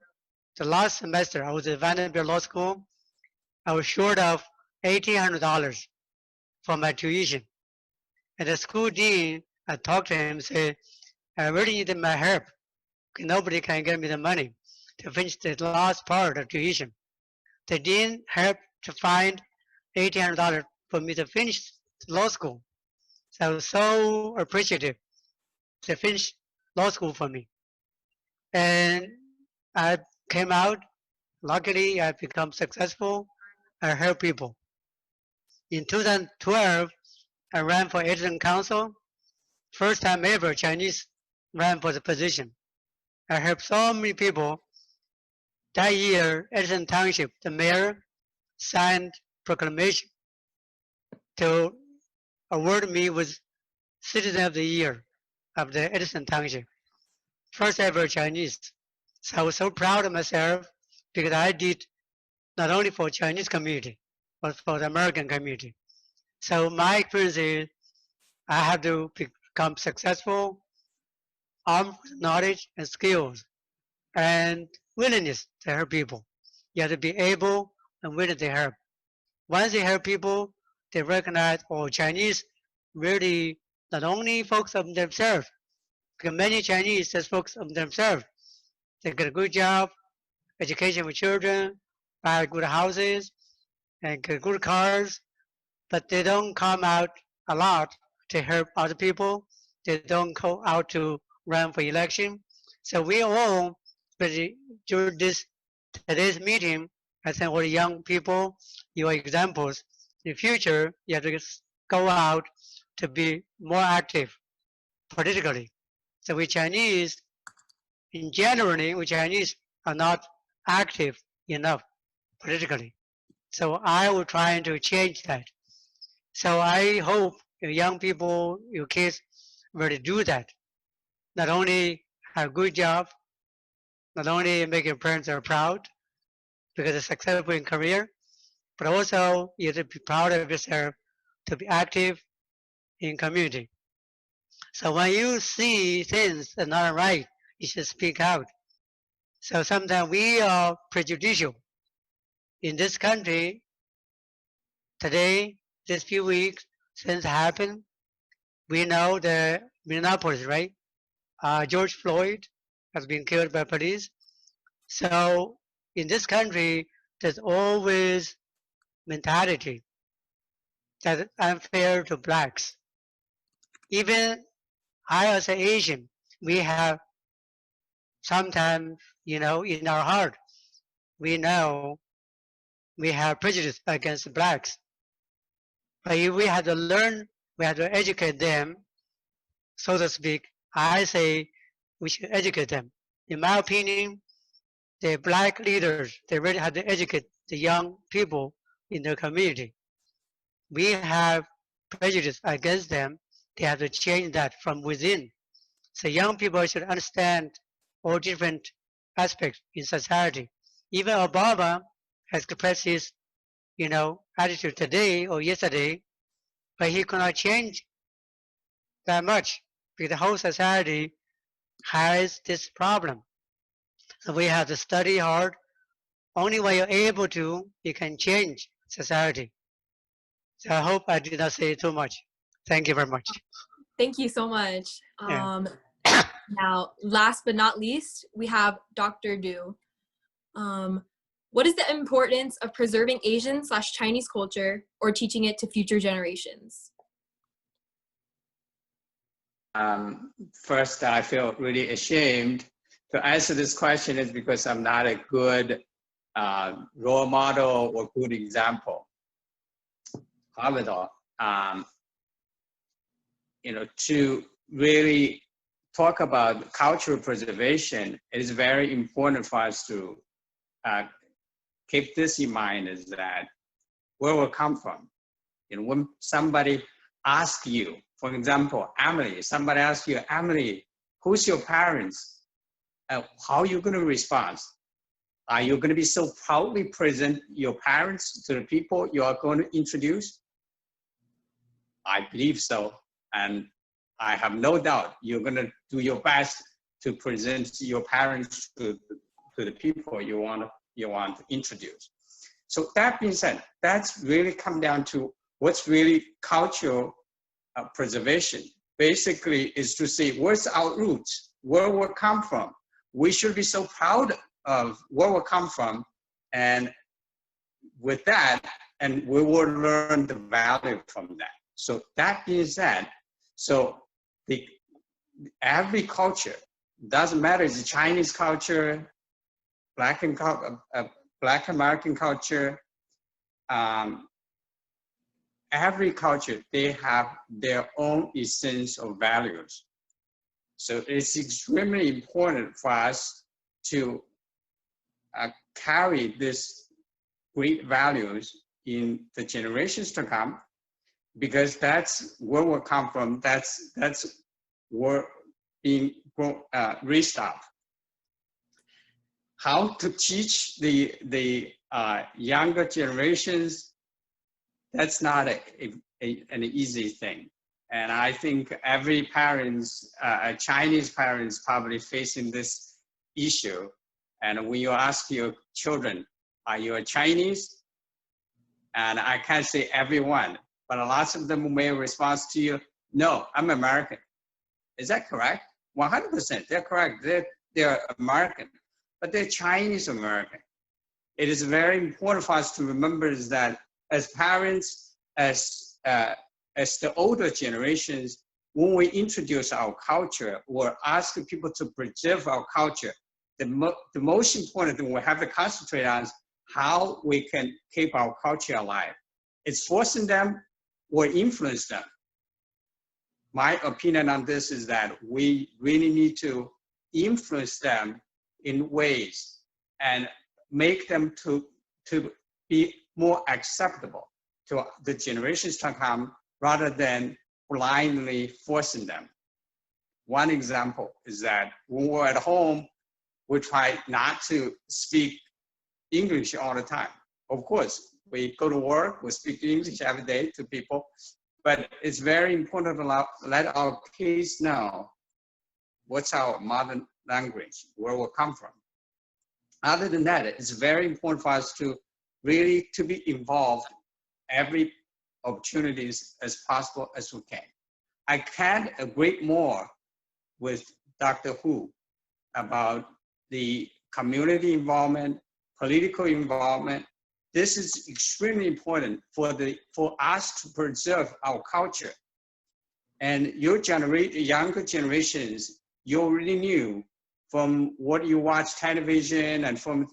the last semester I was at Vanderbilt Law School, I was short of $1,800 for my tuition. And the school dean, I talked to him and said, I really needed my help. Nobody can give me the money to finish the last part of tuition. The dean helped to find $1,800 for me to finish law school. So I was so appreciative to finish law school for me. And I came out. Luckily, I become successful. I help people. In 2012, I ran for Edison Council. First time ever Chinese ran for the position. I helped so many people. That year, Edison Township, the mayor signed proclamation to award me with Citizen of the Year of the Edison Township. First ever Chinese. So I was so proud of myself because I did not only for Chinese community, but for the American community. So my experience is I have to become successful, armed with knowledge and skills, and willingness to help people. You have to be able and willing to help. Once you help people, they recognize, Chinese really not only focus on themselves, because many Chinese just focus on themselves. They get a good job, education for children, buy good houses, and get good cars, but they don't come out a lot to help other people. They don't go out to run for election. So we all, but during today's meeting, I think all the young people, your examples. In the future, you have to go out to be more active politically. So we Chinese, in generally, we Chinese are not active enough politically. So I will try to change that. So I hope your young people, your kids, will do that. Not only have a good job, not only make your parents are proud because they're successful in career, but also you have to be proud of yourself to be active in community. So when you see things that are not right, you should speak out. So sometimes we are prejudicial. In this country, today, this few weeks since happened, we know the Minneapolis, right? George Floyd has been killed by police. So in this country, there's always mentality that unfair to blacks. Even I as an Asian, we have sometimes, in our heart, we know we have prejudice against blacks. But if we have to learn, we have to educate them, so to speak. I say we should educate them. In my opinion, the black leaders, they really have to educate the young people in their community. We have prejudice against them. They have to change that from within. So young people should understand all different aspects in society. Even Obama has expressed his, attitude today or yesterday, but he cannot change that much because the whole society has this problem. So we have to study hard. Only when you're able to, you can change society. So I hope I did not say too much. Thank you very much. Thank you so much. Yeah. Now, last but not least, we have Dr. Du. What is the importance of preserving Asian/Chinese culture or teaching it to future generations? First, I feel really ashamed to answer this question is because I'm not a good role model or good example. However, to really talk about cultural preservation, it is very important for us to keep this in mind, is that where we come from. When somebody asks you, for example, Emily, somebody asks you, Emily, who's your parents? How are you going to respond? Are you going to be so proudly present your parents to the people you are going to introduce? I believe so. And I have no doubt you're going to do your best to present your parents to the people you want to introduce. So that being said, that's really come down to what's really cultural preservation. Basically is to see where's our roots, where we come from. We should be so proud of where we come from, and with that, and we will learn the value from that. So that being said, so every culture, doesn't matter, it's Chinese culture, Black American culture, every culture, they have their own essence of values. So it's extremely important for us to carry this great values in the generations to come, because that's where we come from. That's where being raised up. How to teach the younger generations, that's not an easy thing. And I think every parents, Chinese parents probably facing this issue. And when you ask your children, are you a Chinese? And I can't say everyone, but lots of them may respond to you, no, I'm American. Is that correct? 100%, they're correct. They're American, but they're Chinese American. It is very important for us to remember is that as parents, as the older generations, when we introduce our culture or ask people to preserve our culture, the most important thing we have to concentrate on is how we can keep our culture alive. It's forcing them or influence them. My opinion on this is that we really need to influence them in ways and make them to be more acceptable to the generations to come, rather than blindly forcing them. One example is that when we're at home, we try not to speak English all the time. Of course, we go to work, we speak English every day to people, but it's very important to let our kids know what's our modern language, where we come from. Other than that, it's very important for us to really to be involved every opportunities as possible as we can. I can't agree more with Dr. Hu about the community involvement, political involvement. This is extremely important for us to preserve our culture. And your younger generations, you already knew from what you watch television and from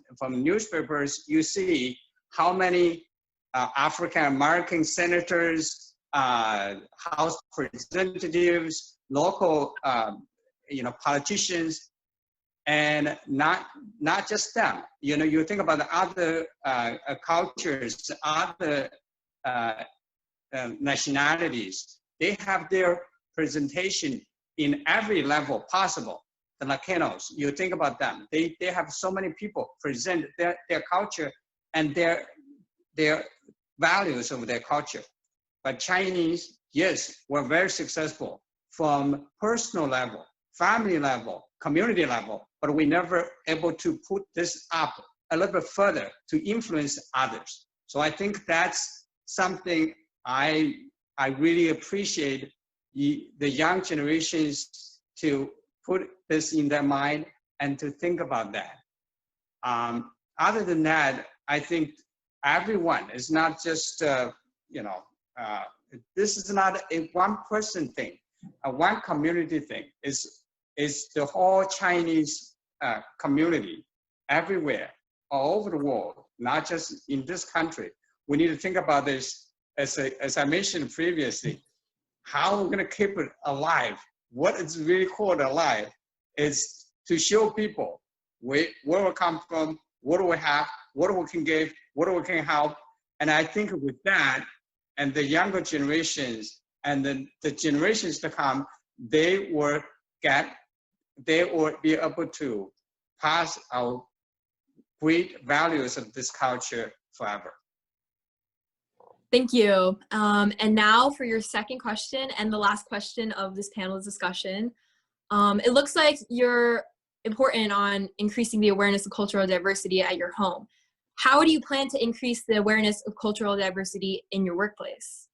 newspapers, you see how many African-American senators, House representatives, local politicians, And not just them. You know, you think about the other cultures, other nationalities, they have their presentation in every level possible. The Latinos, you think about them, they have so many people present their culture and their values of their culture. But Chinese, yes, were very successful from personal level, family level, community level, but we never able to put this up a little bit further to influence others. So I think that's something I really appreciate the young generations to put this in their mind and to think about that. Other than that, I think everyone is not just, this is not a one person thing, a one community thing. It's the whole Chinese community everywhere, all over the world, not just in this country. We need to think about this, as I mentioned previously, how we're gonna keep it alive. What is really called alive is to show people where we come from, what do we have, what we can give, what we can help. And I think with that, and the younger generations and the generations to come, they will be able to pass our great values of this culture forever. Thank you. And now for your second question and the last question of this panel's discussion. It looks like you're important on increasing the awareness of cultural diversity at your home. How do you plan to increase the awareness of cultural diversity in your workplace?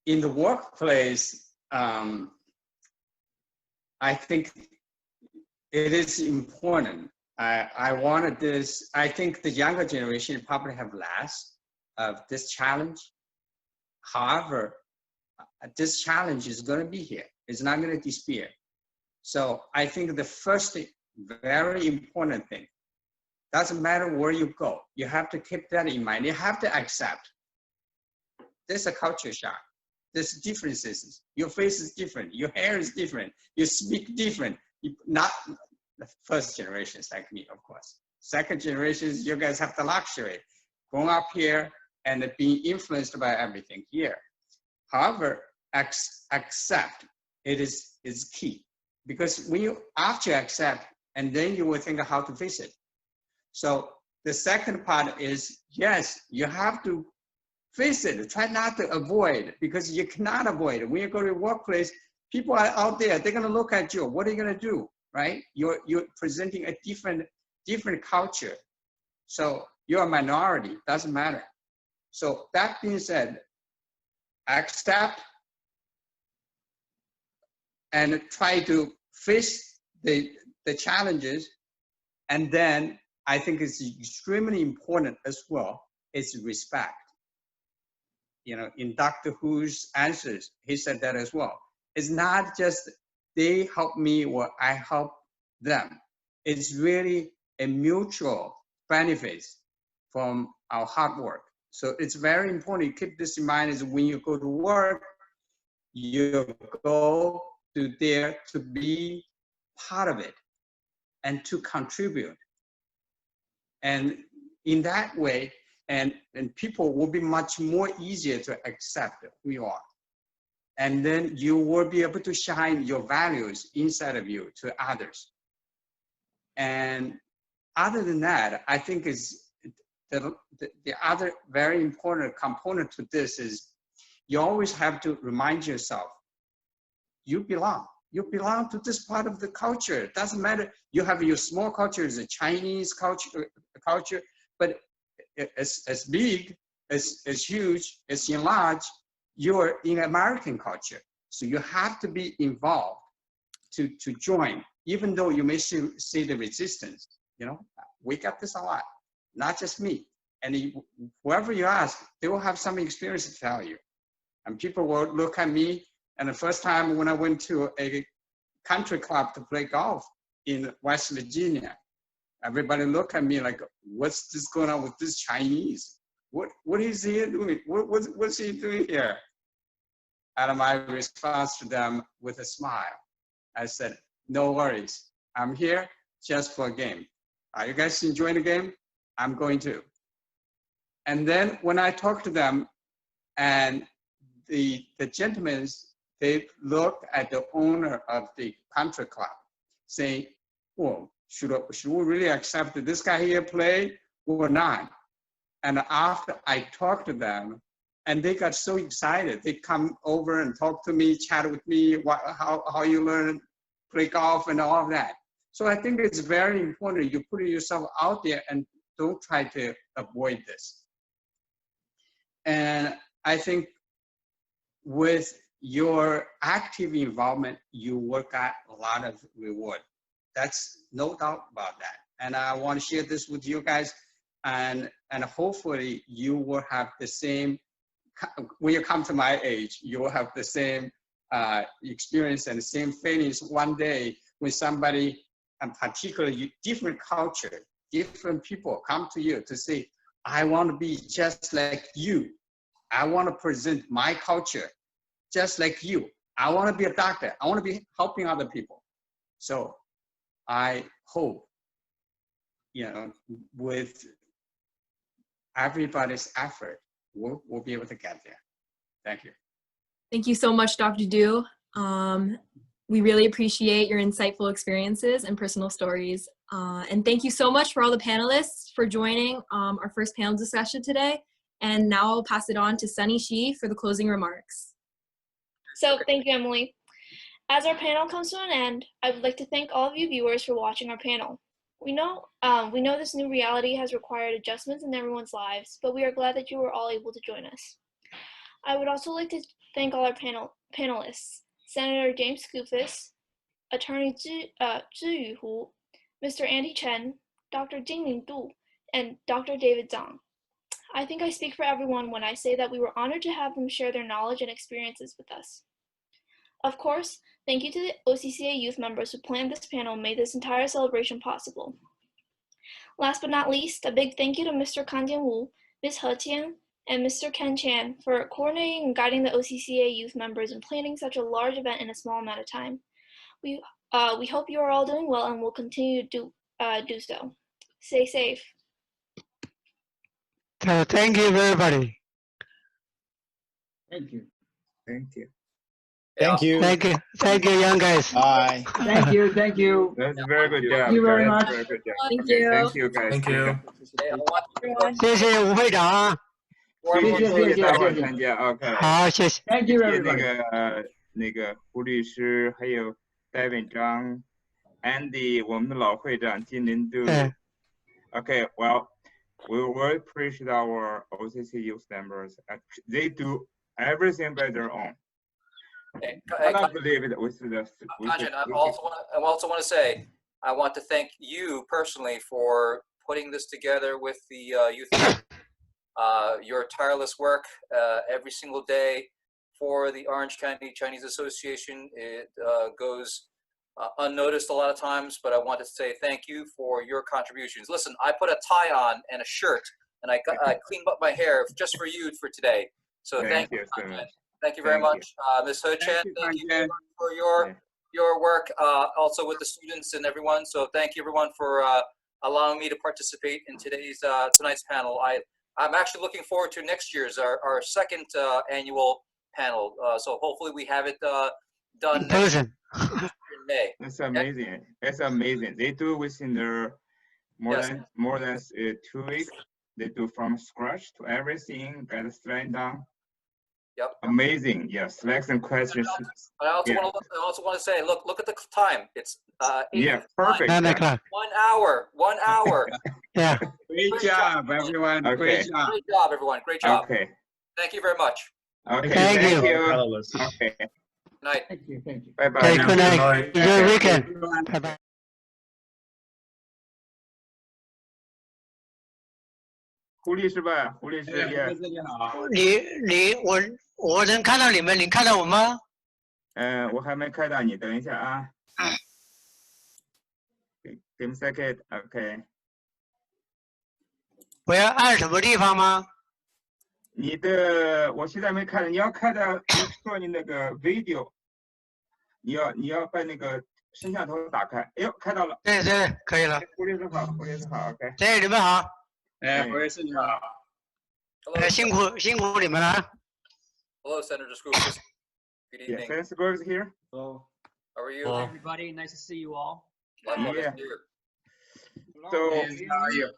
In the workplace, I think it is important. I wanted this, I think the younger generation probably have less of this challenge. However, this challenge is going to be here. It's not going to disappear. So I think the first very important thing, doesn't matter where you go, you have to keep that in mind. You have to accept there's a culture shock. There's differences. Your face is different. Your hair is different. You speak different. Not the first generations like me, of course. Second generations, you guys have the luxury, growing up here and being influenced by everything here. However, accept it is key, because when you after accept, and then you will think of how to fix it. So the second part is, yes, you have to face it. Try not to avoid, because you cannot avoid it. When you go to a workplace, people are out there. They're going to look at you. What are you going to do, right? You're presenting a different culture. So you're a minority. Doesn't matter. So that being said, accept and try to face the challenges. And then I think it's extremely important as well, is respect. You know, in Dr. Who's answers, he said that as well. It's not just they help me or I help them. It's really a mutual benefit from our hard work. So it's very important you keep this in mind, is when you go to work, you go to there to be part of it and to contribute. And in that way, and people will be much more easier to accept who you are. And then you will be able to shine your values inside of you to others. And other than that, I think is the other very important component to this is you always have to remind yourself, you belong. You belong to this part of the culture. It doesn't matter. You have your small culture, as a Chinese culture, but as big, as huge, as large, you're in American culture. So you have to be involved to join, even though you may see the resistance. You know, we got this a lot, not just me. And whoever you ask, they will have some experience to tell you. And people will look at me, and the first time when I went to a country club to play golf in West Virginia, everybody look at me like, what's this going on with this Chinese? What is he doing? What's he doing here? And my response to them with a smile, I said, no worries. I'm here just for a game. Are you guys enjoying the game? I'm going to. And then when I talked to them, and the gentlemen, they looked at the owner of the country club, saying, well, should we really accept this guy here play or not? And after I talked to them, and they got so excited, they come over and talk to me, chat with me, how you learn, play golf and all of that. So I think it's very important you put yourself out there and don't try to avoid this. And I think with your active involvement, you will get a lot of reward. That's no doubt about that. And I want to share this with you guys. And hopefully you will have the same, when you come to my age, you will have the same experience and the same feelings one day when somebody, and particularly different culture, different people come to you to say, I want to be just like you. I want to present my culture just like you. I want to be a doctor. I want to be helping other people. So I hope, with everybody's effort, we'll be able to get there. Thank you. Thank you so much, Dr. Du. We really appreciate your insightful experiences and personal stories. And thank you so much for all the panelists for joining our first panel discussion today. And now I'll pass it on to Sunny Shi for the closing remarks. So thank you, Emily. As our panel comes to an end, I would like to thank all of you viewers for watching our panel. We know this new reality has required adjustments in everyone's lives, but we are glad that you were all able to join us. I would also like to thank all our panelists, Senator James Skoufis, Attorney Zhi Yuhu, Mr. Andy Chen, Dr. Jinlin, and Dr. David Zhang. I think I speak for everyone when I say that we were honored to have them share their knowledge and experiences with us. Of course, thank you to the OCCA youth members who planned this panel and made this entire celebration possible. Last but not least, a big thank you to Mr. Kan Jianwu, Ms. He Tian, and Mr. Ken Chan for coordinating and guiding the OCCA youth members in planning such a large event in a small amount of time. We hope you are all doing well and will continue to do so. Stay safe. Thank you, everybody. Thank you. Thank you. Thank you. Thank you, young guys. Bye. Thank you. That's a very good job. Thank you very much. Very good job. Thank Okay, you. thank you guys. Thank you. 谢谢吴会长啊。谢谢大伙参加。OK。好，谢谢。Thank you, 谢谢 everybody. 那个胡律师，还有戴文章 ，Andy， 我们的老会长金林都。Okay, well, we will appreciate our OCC youth members. They do everything by their own. I don't believe it with the. I also want to say, I want to thank you personally for putting this together with the youth. Your tireless work every single day for the Orange County Chinese Association. It goes unnoticed a lot of times, but I want to say thank you for your contributions. Listen, I put a tie on and a shirt, and I cleaned up my hair just for you for today. So thank you. Thank you very much, Ms. He Chen. Thank you for your work, also with the students and everyone. So thank you everyone for allowing me to participate in tonight's panel. I'm actually looking forward to next year's our second annual panel. So hopefully we have it done next year in May. It's amazing. It's amazing. They do within their more than 2 weeks. They do from scratch to everything, get it straight down. Yep. Amazing. Yes. Selection questions. I also want to say, look at the time. It's perfect. 9 o'clock. 1 hour. 1 hour. Yeah. Great job, everyone. Okay. Great job, everyone. Great job. Okay. Thank you very much. Okay. Thank you. Okay. Good night. Thank you. Bye bye. Okay, good night. Enjoy your weekend. Bye bye. 胡律师吧，胡律师也。你好。我能看到你们，你看到我吗？我还没看到你，等一下啊。Give me a second. OK。我要按什么地方吗？我现在没看到，你要看到你说你那个 video，你要把那个摄像头打开。哎呦，看到了。对对，可以了。胡律师好，胡律师好 ，OK。对，你们好。胡律师你好。辛苦你们了。Hello, Senator Skoufis. Good evening. Yeah, Senator Skoufis here. Hello. How are you? Hi, everybody. Nice to see you all. Likewise Yeah. here. So, how are you?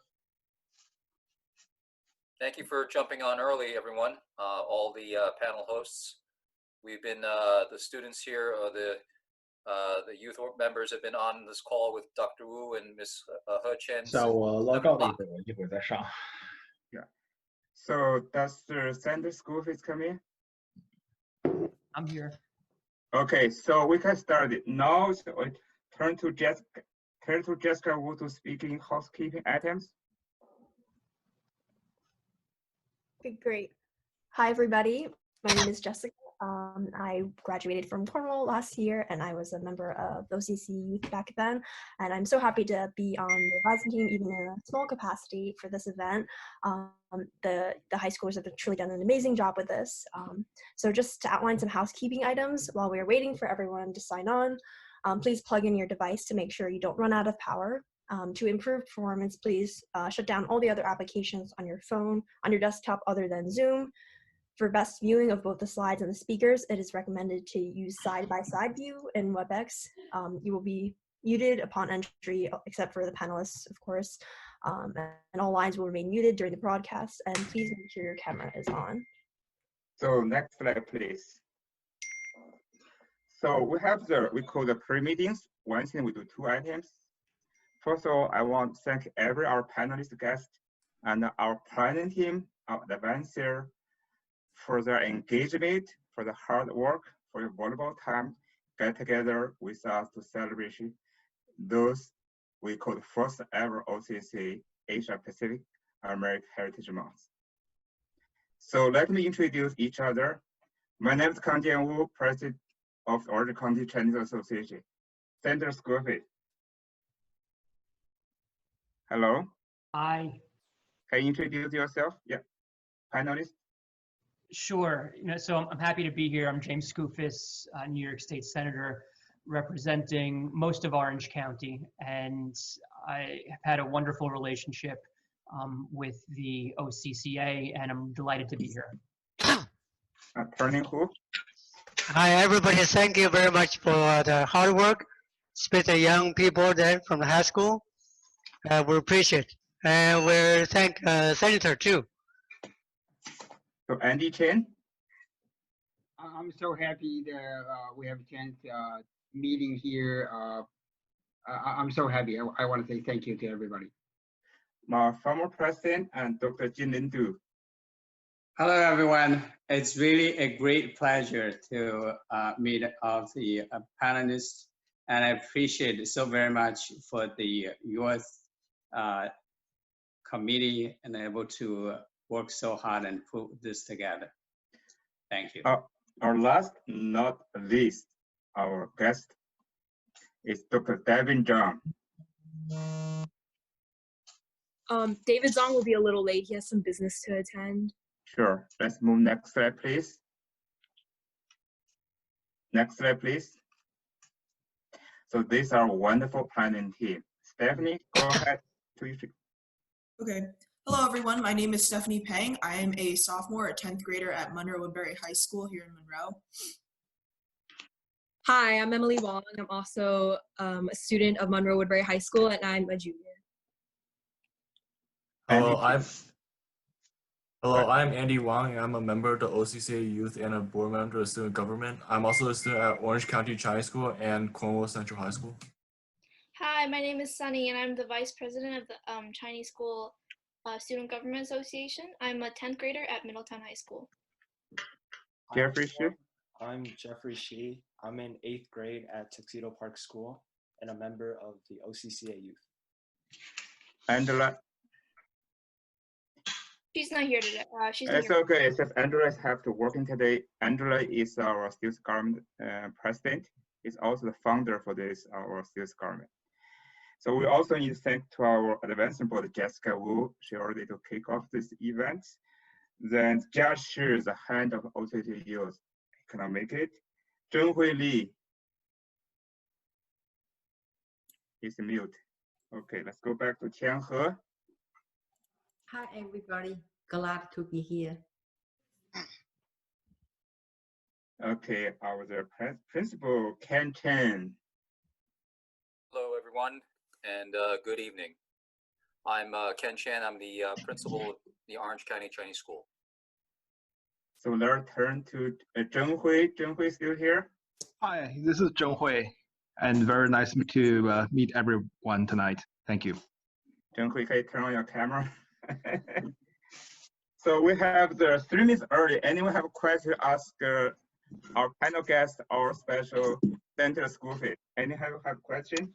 Thank you for jumping on early, everyone. All the panel hosts. We've been the students here, the youth members have been on this call with Dr. Wu and Ms. He Chen. 下午报告了一会儿再上。Yeah. So does the Senator Skoufis come in? I'm here. Okay, so we can start it now. So turn to Jessica Wu to speak in housekeeping items. Okay, great. Hi, everybody. My name is Jessica. I graduated from Cornwall last year, and I was a member of OCC Youth back then. And I'm so happy to be on the advising team, even in a small capacity, for this event. The high schoolers have truly done an amazing job with this. So just to outline some housekeeping items while we're waiting for everyone to sign on, please plug in your device to make sure you don't run out of power. To improve performance, please shut down all the other applications on your phone, on your desktop other than Zoom. For best viewing of both the slides and the speakers, it is recommended to use side-by-side view in WebEx. You will be muted upon entry, except for the panelists, of course, and all lines will remain muted during the broadcast, and please make sure your camera is on. So next slide, please. So we call the pre-meetings. One thing we do 2 items. First of all, I want to thank our panelist guest and our planning team, our advisor, for their engagement, for the hard work, for your valuable time, get together with us to celebrate those we call the first ever OCC Asia Pacific American Heritage Month. So let me introduce each other. My name is Kang Jianwu, President of Orange County Chinese Association. Senator Skoufis. Hello. Hi. Can you introduce yourself? Yeah. Panelist. Sure. So I'm happy to be here. I'm James Skoufis, New York State Senator, representing most of Orange County, and I have had a wonderful relationship with the OCCA, and I'm delighted to be here. Attorney Hu. Hi, everybody. Thank you very much for the hard work, especially young people there from the high school. We appreciate, and we thank Senator too. So Andy Chen. I'm so happy that we have a chance meeting here. I'm so happy. I want to say thank you to everybody. My former president and Dr. Jinlin. Hello, everyone. It's really a great pleasure to meet all the panelists, and I appreciate it so very much for the youth committee and able to work so hard and put this together. Thank you. Our last, not least, our guest is Dr. Zhang. David Zhang will be a little late. He has some business to attend. Sure. Let's move next slide, please. Next slide, please. So these are wonderful planning team. Stephanie, go ahead. Okay. Hello, everyone. My name is Stephanie Pang. I am a sophomore, a 10th grader at Monroe Woodbury High School here in Monroe. Hi, I'm Emily Wong. I'm also a student of Monroe Woodbury High School, and I'm a junior. Hello, I'm Andy Wang. I'm a member of the OCCA Youth and a board member of student government. I'm also a student at Orange County Chinese School and Cornwall Central High School. Hi, my name is Sunny, and I'm the vice president of the Chinese School Student Government Association. I'm a 10th grader at Middletown High School. Jeffrey Shi. I'm Jeffrey Shi. I'm in 8th grade at Tuxedo Park School and a member of the OCCA Youth. Angela. She's not here today. It's okay. It's just Angela have to work in today. Angela is our student government president. Is also the founder for this our student government. So we also need to thank to our advancement board, Jessica Wu. She already to kick off this event. Then Jia Shi, the hand of OCCA Youth, cannot make it. Zhenghui Li, He's mute. Okay, let's go back to Chen He. Hi, everybody. Glad to be here. Okay, our principal, Chen. Hello, everyone, and good evening. I'm Ken Chen. I'm the principal of the Orange County Chinese School. So let's turn to Zheng Hui. Zheng Hui still here? Hi, this is Zheng Hui, and very nice to meet everyone tonight. Thank you. Zheng Hui, can you turn on your camera? So we have the 3 minutes early. Anyone have a question to ask our panel guest, our special Senator Skoufis? Anyone have a question?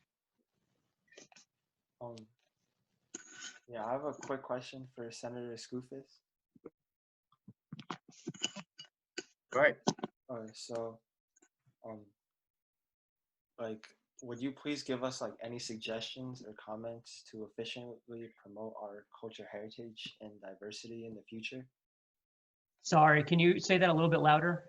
Yeah, I have a quick question for Senator Skoufis. Right. So, like, would you please give us like any suggestions or comments to efficiently promote our cultural heritage and diversity in the future? Sorry, can you say that a little bit louder?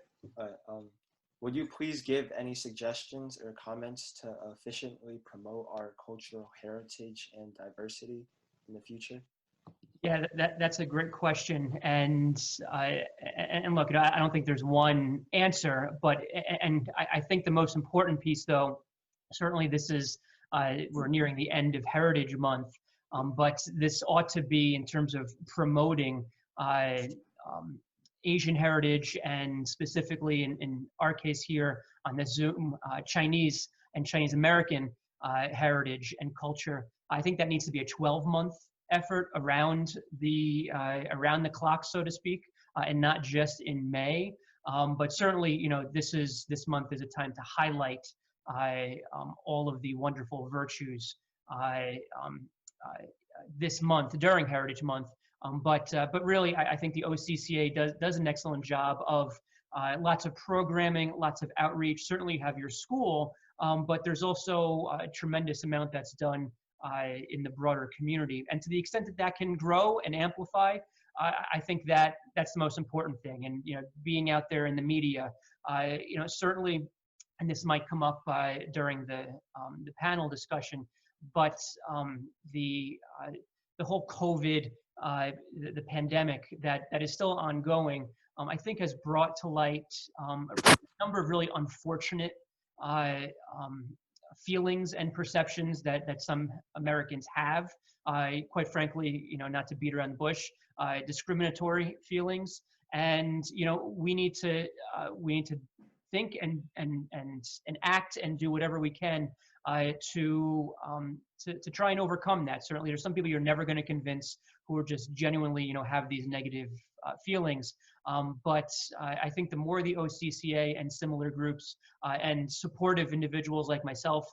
Would you please give any suggestions or comments to efficiently promote our cultural heritage and diversity in the future? Yeah, that's a great question, and look, I don't think there's one answer, but I think the most important piece, though, certainly this is we're nearing the end of Heritage Month, but this ought to be in terms of promoting Asian heritage, and specifically in our case here on the Zoom, Chinese and Chinese American heritage and culture. I think that needs to be a 12-month effort around the clock, so to speak, and not just in May. But certainly, you know, this month is a time to highlight all of the wonderful virtues this month during Heritage Month. But really, I think the OCCA does an excellent job of lots of programming, lots of outreach. Certainly, you have your school, but there's also a tremendous amount that's done in the broader community. And to the extent that that can grow and amplify, I think that's the most important thing. And you know, being out there in the media, you know, certainly, and this might come up during the panel discussion, but the whole COVID, the pandemic that is still ongoing, I think has brought to light a number of really unfortunate feelings and perceptions that some Americans have. Quite frankly, you know, not to beat around the bush, discriminatory feelings, and you know, we need to think and act and do whatever we can to try and overcome that. Certainly, there's some people you're never going to convince who are just genuinely, you know, have these negative feelings. But I think the more the OCCA and similar groups and supportive individuals like myself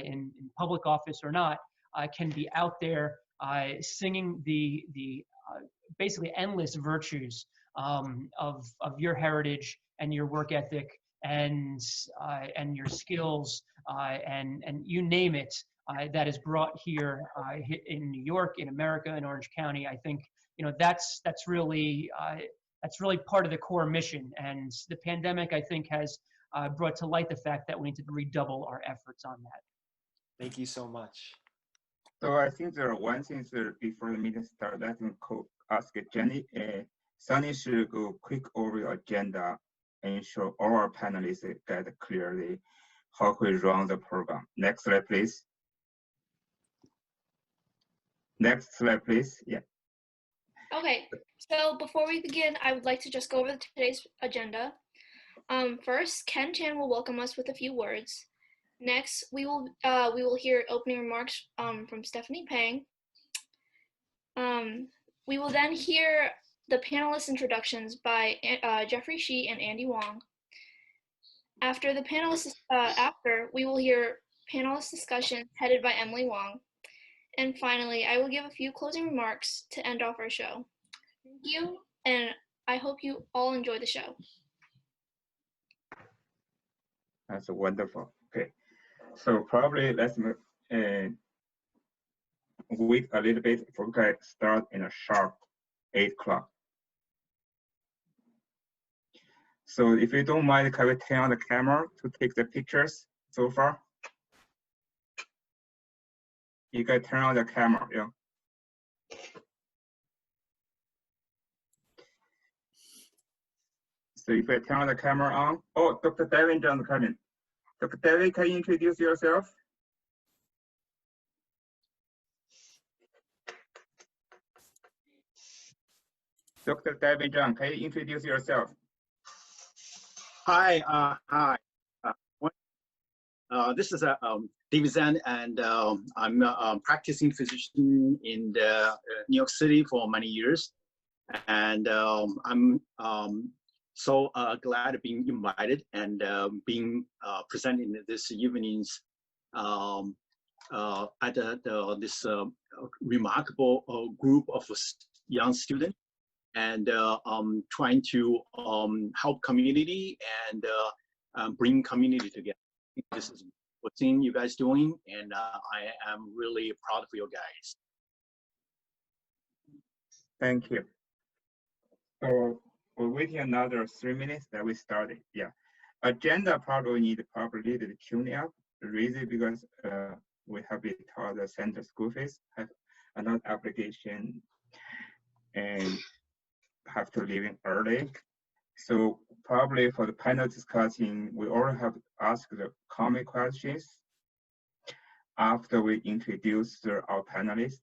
in public office or not can be out there singing the basically endless virtues of your heritage and your work ethic and your skills and you name it, that is brought here in New York, in America, in Orange County. I think, you know, that's really part of the core mission. And the pandemic, I think, has brought to light the fact that we need to redouble our efforts on that. Thank you so much. So I think there are one thing before the meeting starts. Let me ask Jenny. Sunny should go quick over your agenda and ensure all our panelists get clearly how we run the program. Next slide, please. Next slide, please. Yeah. Okay, so before we begin, I would like to just go over today's agenda. First, Ken Chen will welcome us with a few words. Next, we will hear opening remarks from Stephanie Pang. We will then hear the panelist introductions by Jeffrey Shi and Andy Wong. After the panelists, we will hear panelist discussions headed by Emily Wong. And finally, I will give a few closing remarks to end off our show. Thank you, and I hope you all enjoy the show. That's wonderful. Okay, so probably let's wait a little bit. We're going to start in a sharp 8 o'clock. So if you don't mind, can we turn on the camera to take the pictures so far? You can turn on the camera, yeah. So if I turn the camera on, oh, Dr. David Zhang coming. Dr. David, can you introduce yourself? Dr. David Zhang, can you introduce yourself? Hi, hi. This is David Zhang, and I'm a practicing physician in New York City for many years. And I'm so glad to be invited and being present in this evening's at this remarkable group of young students, and trying to help community and bring community together. I think this is what seeing you guys doing, and I am really proud of you guys. Thank you. So we're waiting another 3 minutes that we started. Yeah, agenda probably need probably to tune up. The reason because we have been taught the center Skoufis have another application and have to leave in early. So probably for the panel discussion, we all have to ask the common questions. After we introduce our panelists,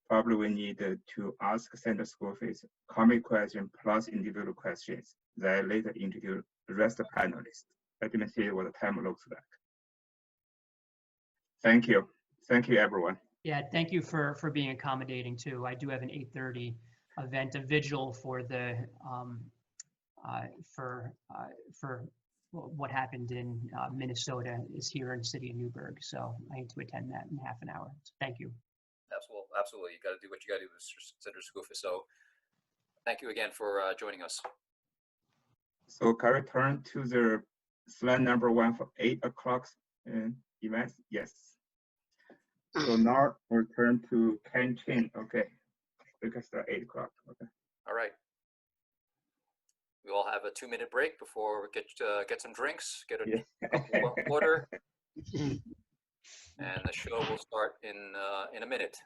probably we need to ask center Skoufis common question plus individual questions. Then later introduce the rest of the panelists. Let me see what the time looks like. Thank you. Thank you, everyone. Yeah, thank you for being accommodating too. I do have an 8:30 event, a vigil for the for what happened in Minnesota is here in the city of Newburgh. So I need to attend that in half an hour. So thank you. Absolutely. You got to do what you got to do with Senator Skoufis. So thank you again for joining us. So can we turn to the slide number 1 for 8 o'clock events? Yes. So now we'll turn to Chen. Okay. We can start 8 o'clock. Okay. All right. We all have a 2-minute break before we get some drinks, get a cup of water, and the show will start in a minute.